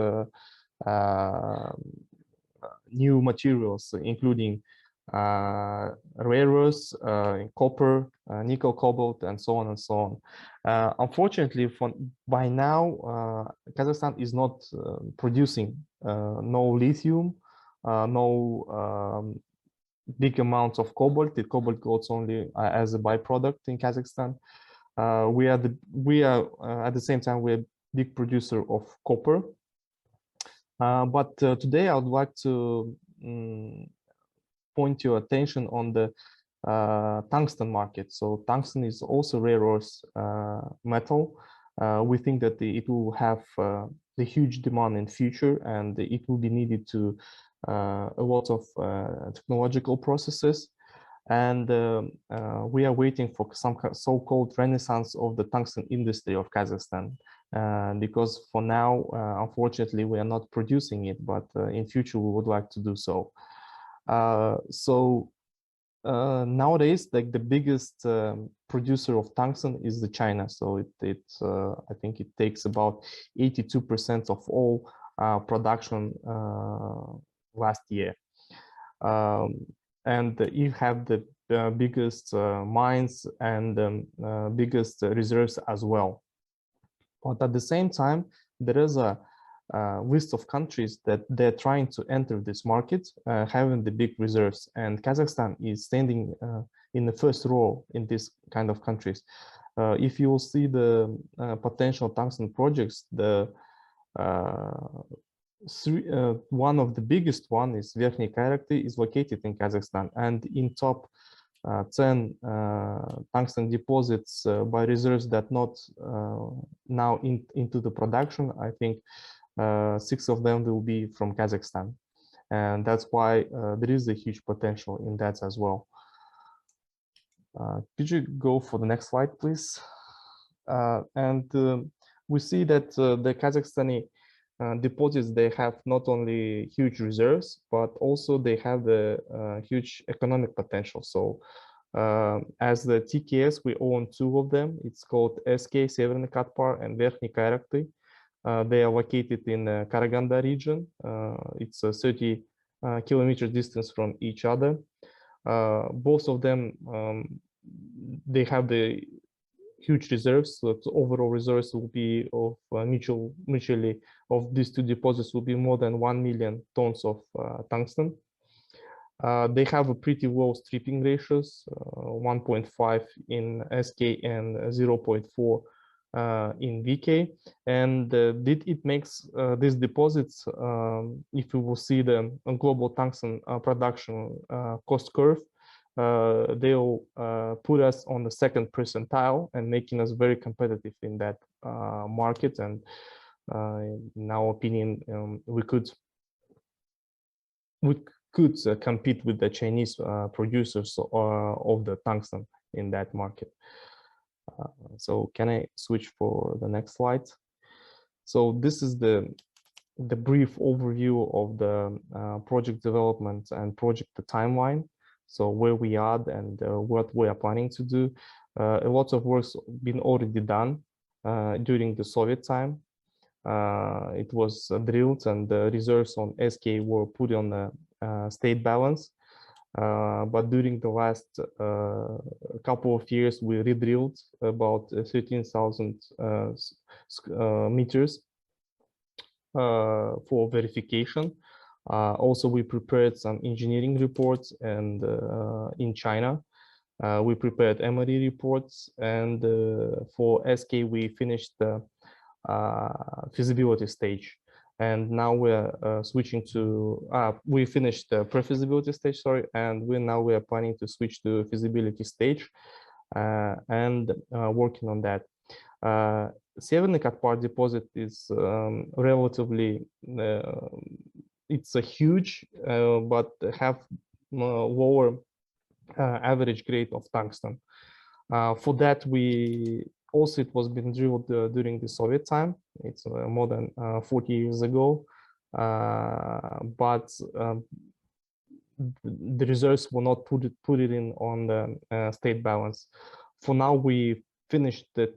new materials, including rare earths, copper, nickel, cobalt, and so on and so on. Unfortunately, by now, Kazakhstan is not producing no lithium, no big amounts of cobalt. The cobalt goes only as a byproduct in Kazakhstan. We are at the same time, we're a big producer of copper. But today I would like to point your attention on the tungsten market. So tungsten is also rare earth metal. We think that it will have the huge demand in future, and it will be needed to a lot of technological processes. And we are waiting for some so-called renaissance of the tungsten industry of Kazakhstan, because for now, unfortunately, we are not producing it, but in future we would like to do so. Nowadays, like the biggest producer of tungsten is the China. So I think it takes about 82% of all production last year. And you have the biggest mines and biggest reserves as well. But at the same time, there is a list of countries that they're trying to enter this market, having the big reserves, and Kazakhstan is standing in the first row in this kind of countries. If you will see the potential tungsten projects, one of the biggest one is Verkhney Kayrakty, is located in Kazakhstan, and in top 10 tungsten deposits by reserves that not now into the production, I think 6 of them will be from Kazakhstan, and that's why there is a huge potential in that as well. Could you go for the next slide, please? We see that the Kazakhstani deposits, they have not only huge reserves, but also they have the huge economic potential. So as the TKS, we own 2 of them. It's called SK, Severny Katpar, and Verkhney Kayrakty. They are located in the Karaganda region. It's a 30 kilometer distance from each other. Both of them, they have the huge reserves. So the overall reserves will be of mutually of these 2 deposits will be more than 1 million tons of tungsten. They have a pretty low stripping ratios, 1.5 in SK and 0.4 in VK, and it makes these deposits, if you will see the global tungsten production cost curve, they'll put us on the 2nd percentile and making us very competitive in that market. And in our opinion, we could compete with the Chinese producers of the tungsten in that market. So can I switch for the next slide? So this is the brief overview of the project development and project timeline. So where we are and what we are planning to do. A lot of work's been already done during the Soviet time. It was drilled and the reserves on SK were put on the state balance. But during the last couple of years, we re-drilled about 13,000 meters for verification. Also, we prepared some engineering reports, and in China, we prepared MRE reports, and for SK, we finished the feasibility stage. And now we're switching to, we finished the pre-feasibility stage, sorry, and we are planning to switch to feasibility stage and working on that. Severny Katpar deposit is relatively, it's a huge, but have lower average grade of tungsten. For that, it was being drilled during the Soviet time. It's more than 40 years ago, but the reserves will not put it in on the state balance. For now, we finished the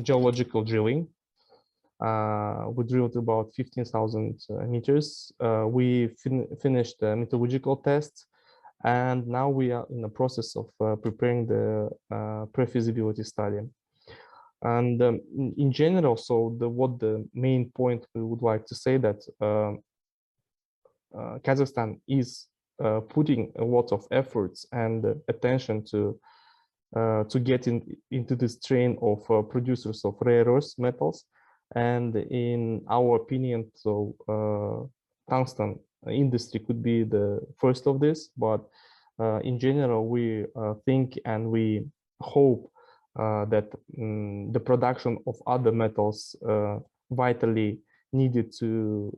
geological drilling. We drilled about 15,000 meters. We finished the metallurgical tests, and now we are in the process of preparing the pre-feasibility study. And in general, so what the main point we would like to say that Kazakhstan is putting a lot of efforts and attention to get into this train of producers of rare earth metals. And in our opinion, so tungsten industry could be the first of this, but in general, we think and we hope that the production of other metals vitally needed to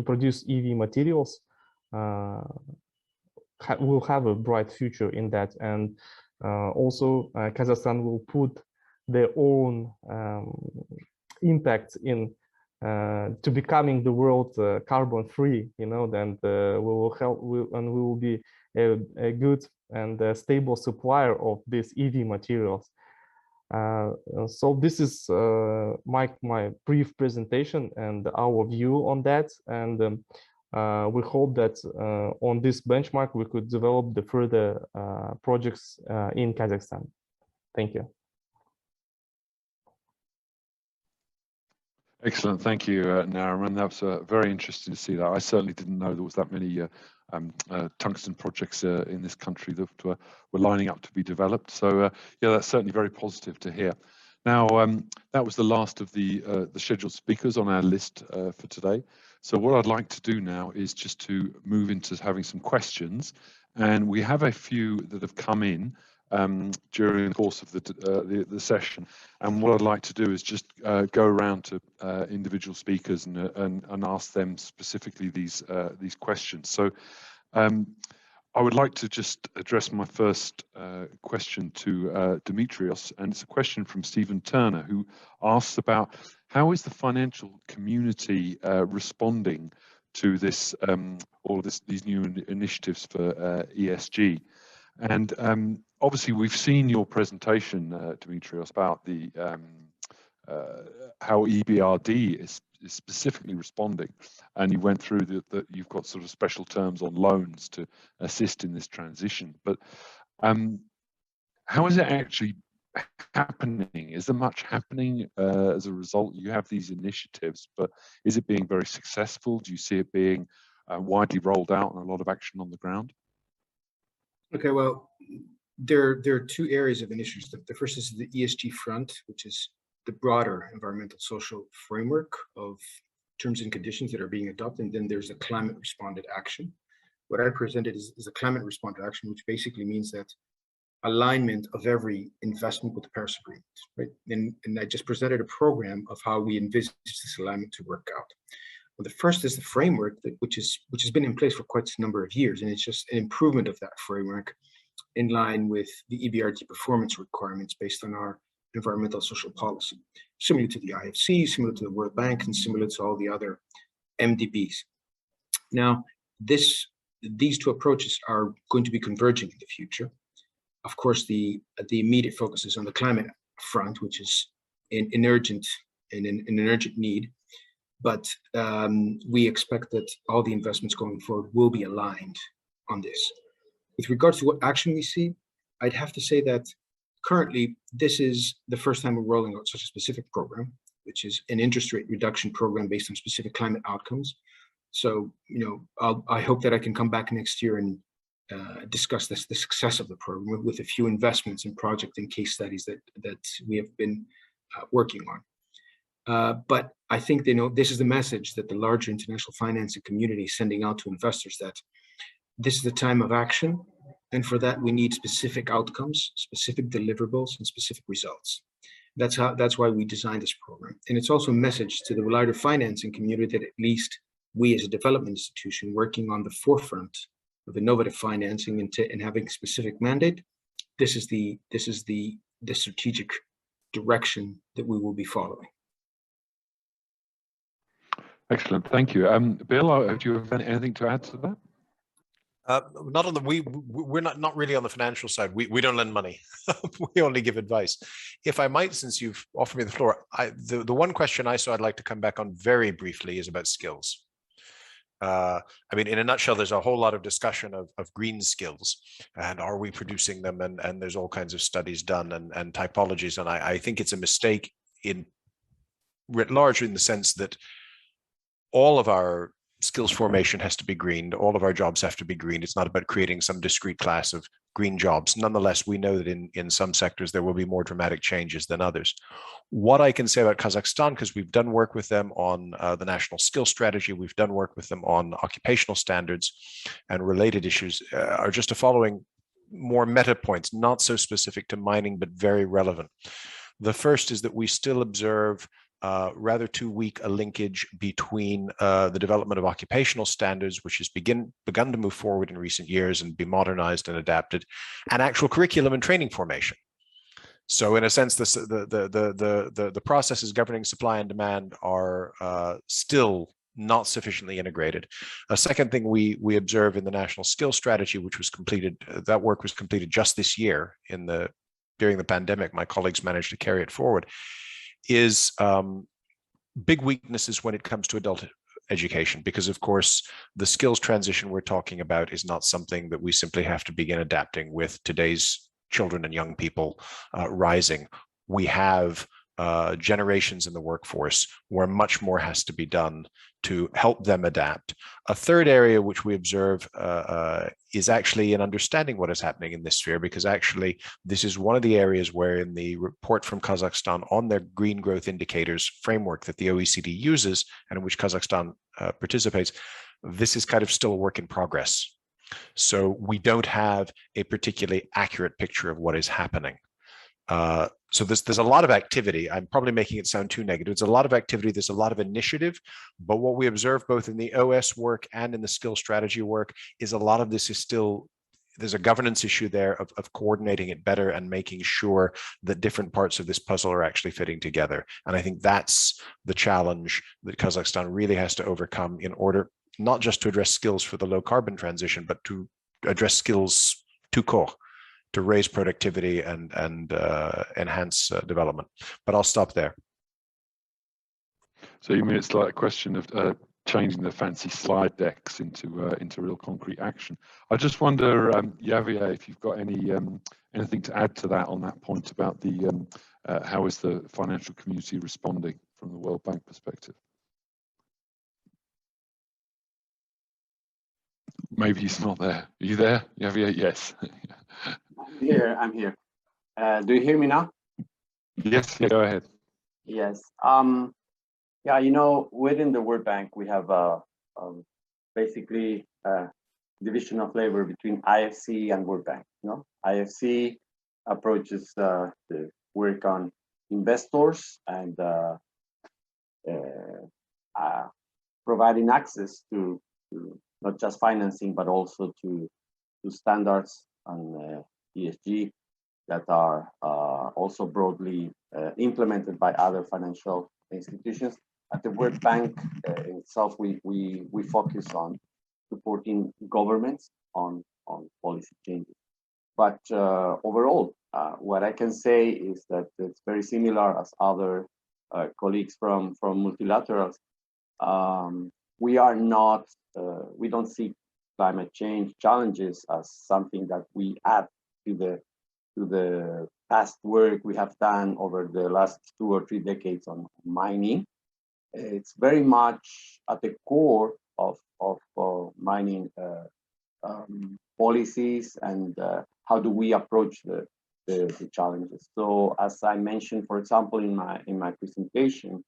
produce EV materials will have a bright future in that. And also Kazakhstan will put their own impact in to becoming the world carbon free, you know, then we will help, and we will be a good and a stable supplier of these EV materials. So this is my brief presentation and our view on that, and we hope that on this benchmark we could develop the further projects in Kazakhstan. Thank you. Excellent, thank you, Nariman. That was very interesting to see that. I certainly didn't know there was that many tungsten projects in this country that were lining up to be developed. So yeah, that's certainly very positive to hear. Now, that was the last of the scheduled speakers on our list for today. So what I'd like to do now is just to move into having some questions, and we have a few that have come in during the course of the session, and what I'd like to do is just go around to individual speakers and ask them specifically these questions. So I would like to just address my first question to Dimitrios, and it's a question from Stephen Turner, who asks about how is the financial community responding to this these new initiatives for ESG. And obviously, we've seen your presentation, Dimitrios, about the how EBRD is specifically responding, and you went through that you've got sort of special terms on loans to assist in this transition. But how is it actually happening? Is there much happening as a result? You have these initiatives, but is it being very successful? Do you see it being widely rolled out and a lot of action on the ground? Okay, well, there are two areas of initiatives. The first is the ESG front, which is the broader environmental social framework of terms and conditions that are being adopted. And then there's a climate responded action. What I presented is a climate responded action, which basically means that alignment of every investment with the Paris Agreement, right? And I just presented a program of how we envisage this alignment to work out. Well, the first is the framework which has been in place for quite a number of years, and it's just an improvement of that framework in line with the EBRD performance requirements based on our environmental social policy, similar to the IFC, similar to the World Bank, and similar to all the other MDBs. Now, these two approaches are going to be converging in the future. Of course, the immediate focus is on the climate front, which is an urgent need. But we expect that all the investments going forward will be aligned on this. With regards to what action we see, I'd have to say that currently this is the first time we're rolling out such a specific program, which is an interest rate reduction program based on specific climate outcomes. So, you know, I hope that I can come back next year and discuss the success of the program with a few investments and project and case studies that we have been working on. But I think they know this is the message that the larger international financing community is sending out to investors, that this is the time of action. And for that, we need specific outcomes, specific deliverables, and specific results. That's why we designed this program. And it's also a message to the larger financing community that at least we as a development institution working on the forefront of innovative financing and having a specific mandate, this is the strategic direction that we will be following. Excellent, thank you. Bill, do you have anything to add to that? Not on the we're not really on the financial side. We don't lend money. We only give advice. If I might, since you've offered me the floor, the one question I'd like to come back on very briefly is about skills. I mean, in a nutshell, there's a whole lot of discussion of green skills, and are we producing them? And there's all kinds of studies done and typologies. And I think it's a mistake in writ large, in the sense that all of our skills formation has to be greened. All of our jobs have to be greened. It's not about creating some discrete class of green jobs. Nonetheless, we know that in some sectors there will be more dramatic changes than others. What I can say about Kazakhstan, because we've done work with them on the national skills strategy, we've done work with them on occupational standards and related issues, are just the following more meta points, not so specific to mining, but very relevant. The first is that we still observe rather too weak a linkage between the development of occupational standards, which has begun to move forward in recent years and be modernized and adapted, and actual curriculum and training formation. So in a sense, the processes governing supply and demand are still not sufficiently integrated. A second thing we observe in the national skills strategy, which was completed, that work was completed just this year during the pandemic, my colleagues managed to carry it forward, is big weaknesses when it comes to adult education, because of course the skills transition we're talking about is not something that we simply have to begin adapting with today's children and young people rising. We have generations in the workforce where much more has to be done to help them adapt. A third area which we observe is actually in understanding what is happening in this sphere, because actually this is one of the areas where in the report from Kazakhstan on their green growth indicators framework that the OECD uses and in which Kazakhstan participates, this is kind of still a work in progress. So we don't have a particularly accurate picture of what is happening. So there's a lot of activity. I'm probably making it sound too negative. It's a lot of activity. There's a lot of initiative, but what we observe both in the OS work and in the skill strategy work is a lot of this is still, there's a governance issue there of coordinating it better and making sure that different parts of this puzzle are actually fitting together. And I think that's the challenge that Kazakhstan really has to overcome in order not just to address skills for the low carbon transition, but to address skills tout court, to raise productivity and enhance development. But I'll stop there. So you mean it's like a question of changing the fancy slide decks into real concrete action? I just wonder, Javier, if you've got anything to add to that on that point about the how is the financial community responding from the World Bank perspective? Maybe he's not there. Are you there, Javier? Yes. I'm here. Do you hear me now? Yes, go ahead. Yes. Yeah, within the World Bank, we have basically division of labor between IFC and World Bank. IFC approaches the work on investors and providing access to not just financing, but also to standards on ESG that are also broadly implemented by other financial institutions. At the World Bank itself, we focus on supporting governments on policy changes. But overall, what I can say is that it's very similar as other colleagues from multilaterals. We are not, we don't see climate change challenges as something that we add to the past work we have done over the last 2 or 3 decades on mining. It's very much at the core of mining policies and how do we approach the challenges. So as I mentioned, for example, in my presentation,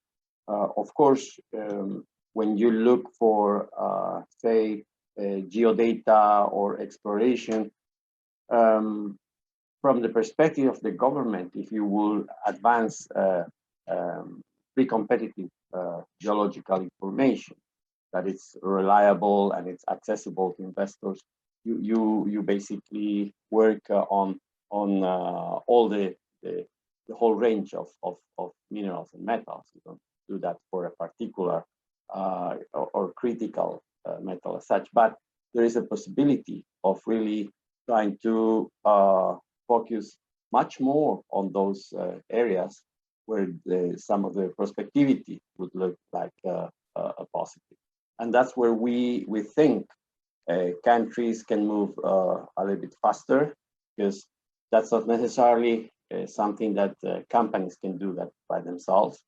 of course, when you look for, say, geodata or exploration, from the perspective of the government, if you will advance pre-competitive geological information, that it's reliable and it's accessible to investors, you basically work on all the whole range of minerals and metals. You don't do that for a particular or critical metal as such, but there is a possibility of really trying to focus much more on those areas where some of the prospectivity would look like a positive. And that's where we think countries can move a little bit faster, because that's not necessarily something that companies can do that by themselves,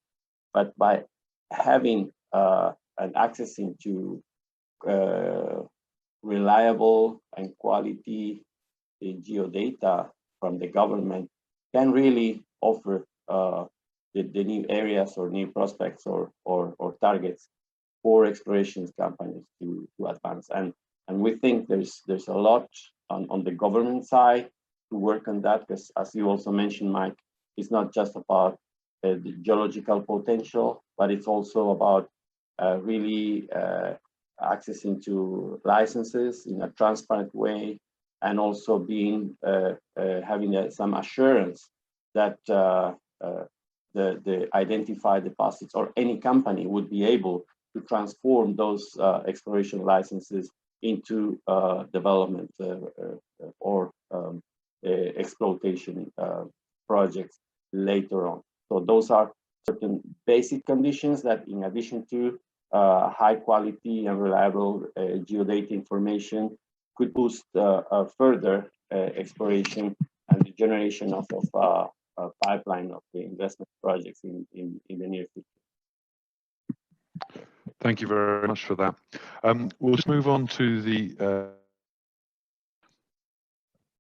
but by having and accessing to reliable and quality geodata from the government can really offer the new areas or new prospects or targets for exploration companies to advance. And we think there's a lot on the government side to work on that, because as you also mentioned, Mike, it's not just about the geological potential, but it's also about really accessing to licenses in a transparent way, and also being having some assurance that the identified deposits or any company would be able to transform those exploration licenses into development or exploitation projects later on. So those are certain basic conditions that, in addition to high quality and reliable geodata information, could boost further exploration and the generation of a pipeline of the investment projects in the near future. Thank you very much for that. We'll just move on to the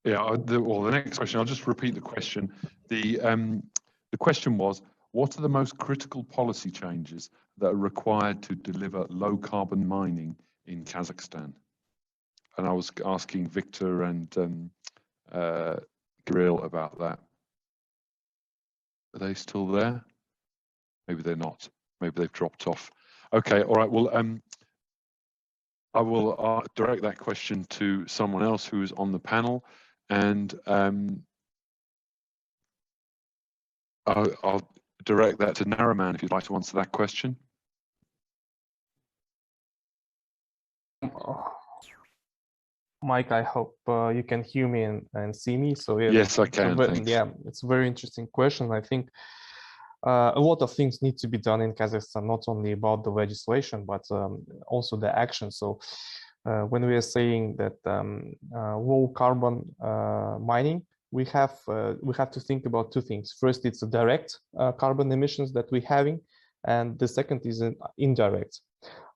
next question. I'll just repeat the question. The question was, what are the most critical policy changes that are required to deliver low carbon mining in Kazakhstan? And I was asking Victor and Kirill about that. Are they still there? Maybe they're not. Maybe they've dropped off. Okay, all right. Well, I will direct that question to someone else who is on the panel, and I'll direct that to Nariman if you'd like to answer that question. Mike, I hope you can hear me and see me. So yeah, yes, I can. Yeah, it's a very interesting question. I think a lot of things need to be done in Kazakhstan, not only about the legislation, but also the action. So when we are saying that low carbon mining, we have to think about two things. First, it's the direct carbon emissions that we're having, and the second is indirect.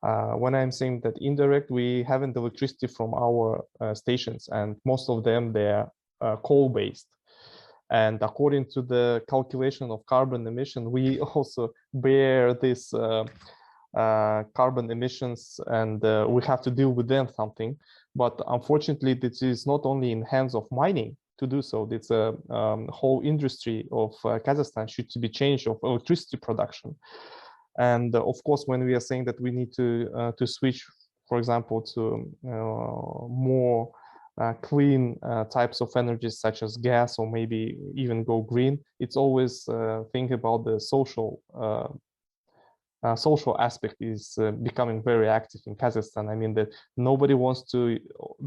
When I'm saying that indirect, we haven't electricity from our stations, and most of them, they're coal-based. And according to the calculation of carbon emission, we also bear this carbon emissions, and we have to deal with them something. But unfortunately, this is not only in hands of mining to do so. It's a whole industry of Kazakhstan should be changed of electricity production. And of course, when we are saying that we need to switch, for example, to more clean types of energies such as gas, or maybe even go green, it's always think about the social aspect is becoming very active in Kazakhstan. I mean that nobody wants to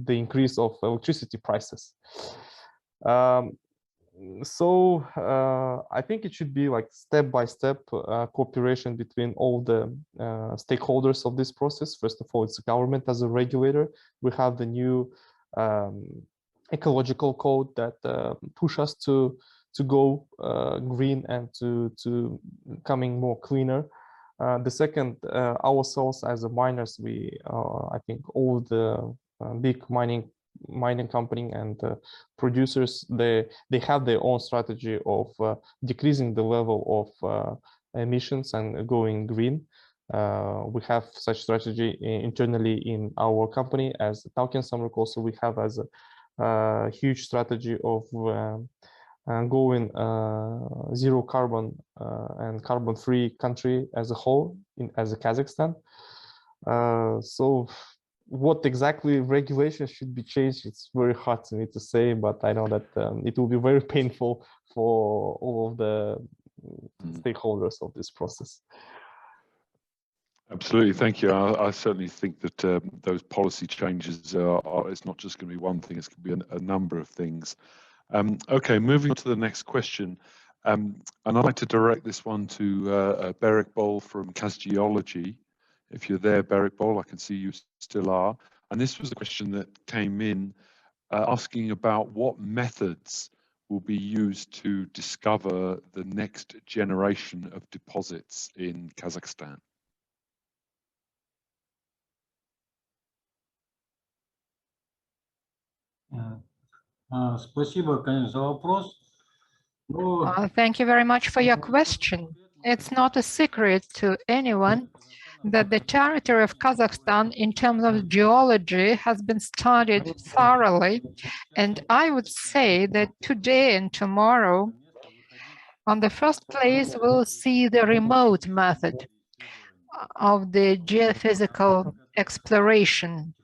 the increase of electricity prices. So I think it should be like step-by-step cooperation between all the stakeholders of this process. First of all, it's the government as a regulator. We have the new ecological code that push us to go green and to coming more cleaner. The second, ourselves as a miners, we I think all the big mining company and producers, they have their own strategy of decreasing the level of emissions and going green. We have such strategy internally in our company as Tauken Samruk. Also, we have as a huge strategy of going zero carbon and carbon-free country as a whole, as a Kazakhstan. So what exactly regulations should be changed, it's very hard to me to say, but I know that it will be very painful for all of the stakeholders of this process. Absolutely, thank you. I certainly think that those policy changes it's not just going to be one thing, it's going to be a number of things. Okay, moving on to the next question. And I'd like to direct this one to Berik Bol from Kazgeology. If you're there, Berik Bol, I can see you still are. And this was a question that came in asking about what methods will be used to discover the next generation of deposits in Kazakhstan. Спасибо, конечно, за вопрос. Thank you very much for your question. It's not a secret to anyone that the territory of Kazakhstan in terms of geology has been studied thoroughly. And I would say that today and tomorrow, on the first place, we'll see the remote method of the geophysical exploration.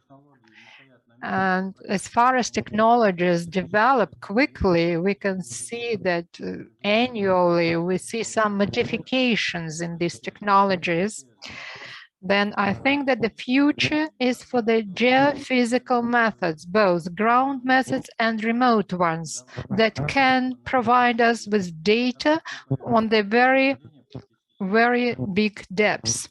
And as far as technologies develop quickly, we can see that annually we see some modifications in these technologies. Then I think that the future is for the geophysical methods, both ground methods and remote ones, that can provide us with data on the very, very big depths.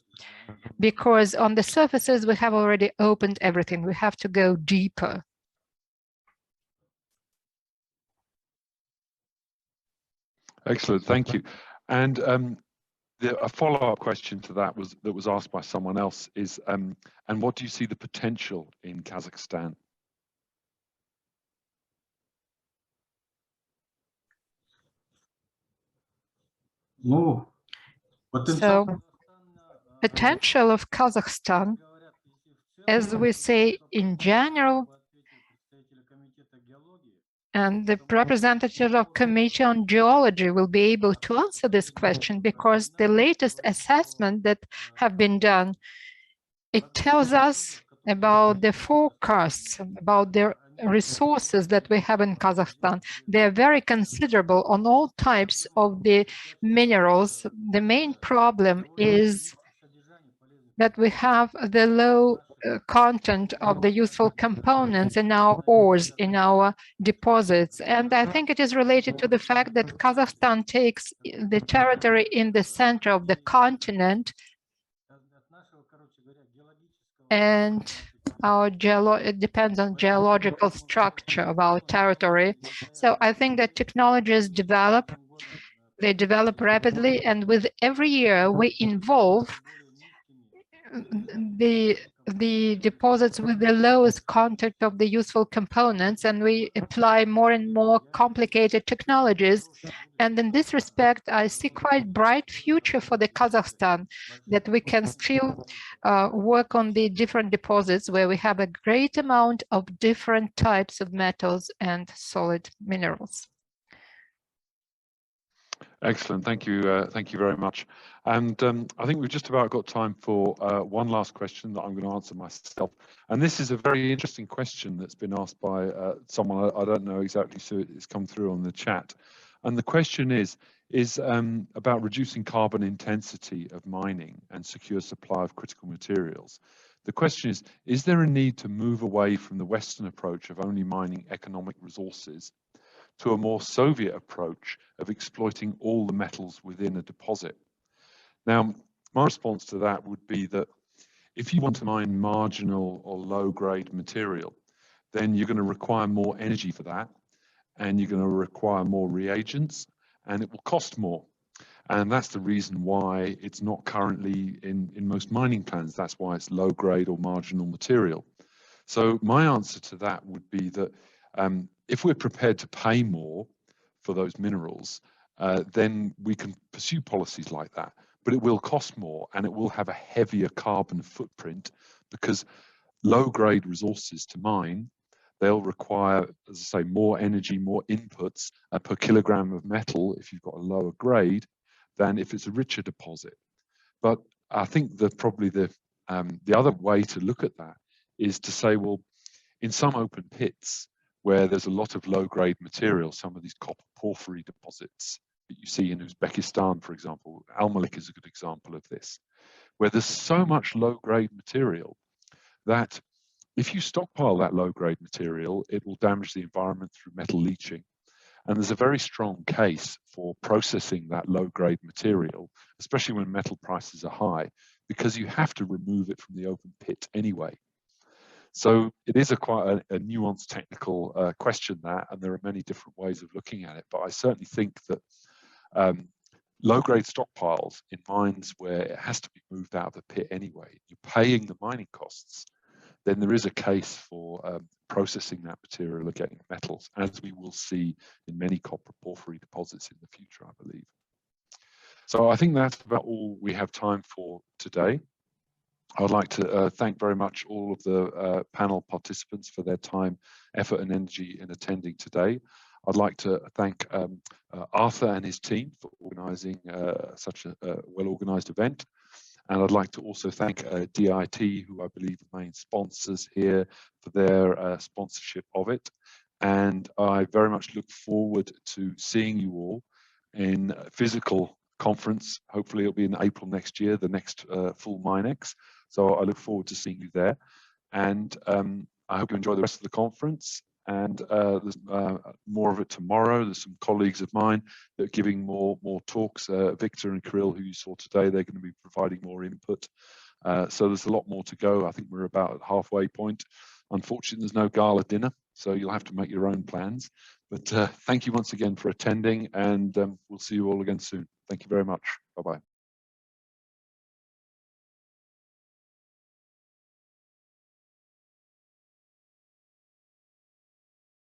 Because on the surfaces, we have already opened everything. We have to go deeper. Excellent, thank you. And a follow-up question to that was asked by someone else is, and what do you see the potential in Kazakhstan? So, potential of Kazakhstan, as we say in general, and the representative of Committee on Geology will be able to answer this question, because the latest assessment that have been done, it tells us about the forecasts, about the resources that we have in Kazakhstan. They are very considerable on all types of the minerals. The main problem is that we have the low content of the useful components in our ores, in our deposits. And I think it is related to the fact that Kazakhstan takes the territory in the center of the continent, and it depends on geological structure of our territory. So I think that technologies develop, they develop rapidly, and with every year we involve the deposits with the lowest content of the useful components, and we apply more and more complicated technologies. And in this respect, I see quite bright future for the Kazakhstan, that we can still work on the different deposits where we have a great amount of different types of metals and solid minerals. Excellent, thank you very much. And I think we've just about got time for one last question that I'm going to answer myself. And this is a very interesting question that's been asked by someone I don't know exactly, so it's come through on the chat. And the question is about reducing carbon intensity of mining and secure supply of critical materials. The question is there a need to move away from the Western approach of only mining economic resources to a more Soviet approach of exploiting all the metals within a deposit? Now, my response to that would be that if you want to mine marginal or low-grade material, then you're going to require more energy for that, and you're going to require more reagents, and it will cost more. And that's the reason why it's not currently in most mining plans. That's why it's low-grade or marginal material. So my answer to that would be that if we're prepared to pay more for those minerals, then we can pursue policies like that. But it will cost more, and it will have a heavier carbon footprint, because low-grade resources to mine, they'll require, as I say, more energy, more inputs per kilogram of metal if you've got a lower grade than if it's a richer deposit. But I think that probably the other way to look at that is to say, well, in some open pits where there's a lot of low-grade material, some of these copper porphyry deposits that you see in Uzbekistan, for example, Almalik is a good example of this, where there's so much low-grade material that if you stockpile that low-grade material, it will damage the environment through metal leaching. And there's a very strong case for processing that low-grade material, especially when metal prices are high, because you have to remove it from the open pit anyway. So it is quite a nuanced technical question, that, and there are many different ways of looking at it. But I certainly think that low-grade stockpiles in mines where it has to be moved out of the pit anyway, you're paying the mining costs, then there is a case for processing that material are getting metals, as we will see in many copper porphyry deposits in the future, I believe. So I think that's about all we have time for today. I'd like to thank very much all of the panel participants for their time, effort and energy in attending today. I'd like to thank Arthur and his team for organising such a well-organised event. And I'd like to also thank DIT, who I believe are main sponsors here, for their sponsorship of it. And I very much look forward to seeing you all in a physical conference. Hopefully it'll be in April next year, the next full MINEX. So I look forward to seeing you there. And I hope you enjoy the rest of the conference. And there's more of it tomorrow. There's some colleagues of mine that are giving more talks. Victor and Kirill, who you saw today, they're going to be providing more input. So there's a lot more to go. I think we're about at halfway point. Unfortunately, there's no gala dinner, so you'll have to make your own plans. But thank you once again for attending, and we'll see you all again soon. Thank you very much. Bye-bye.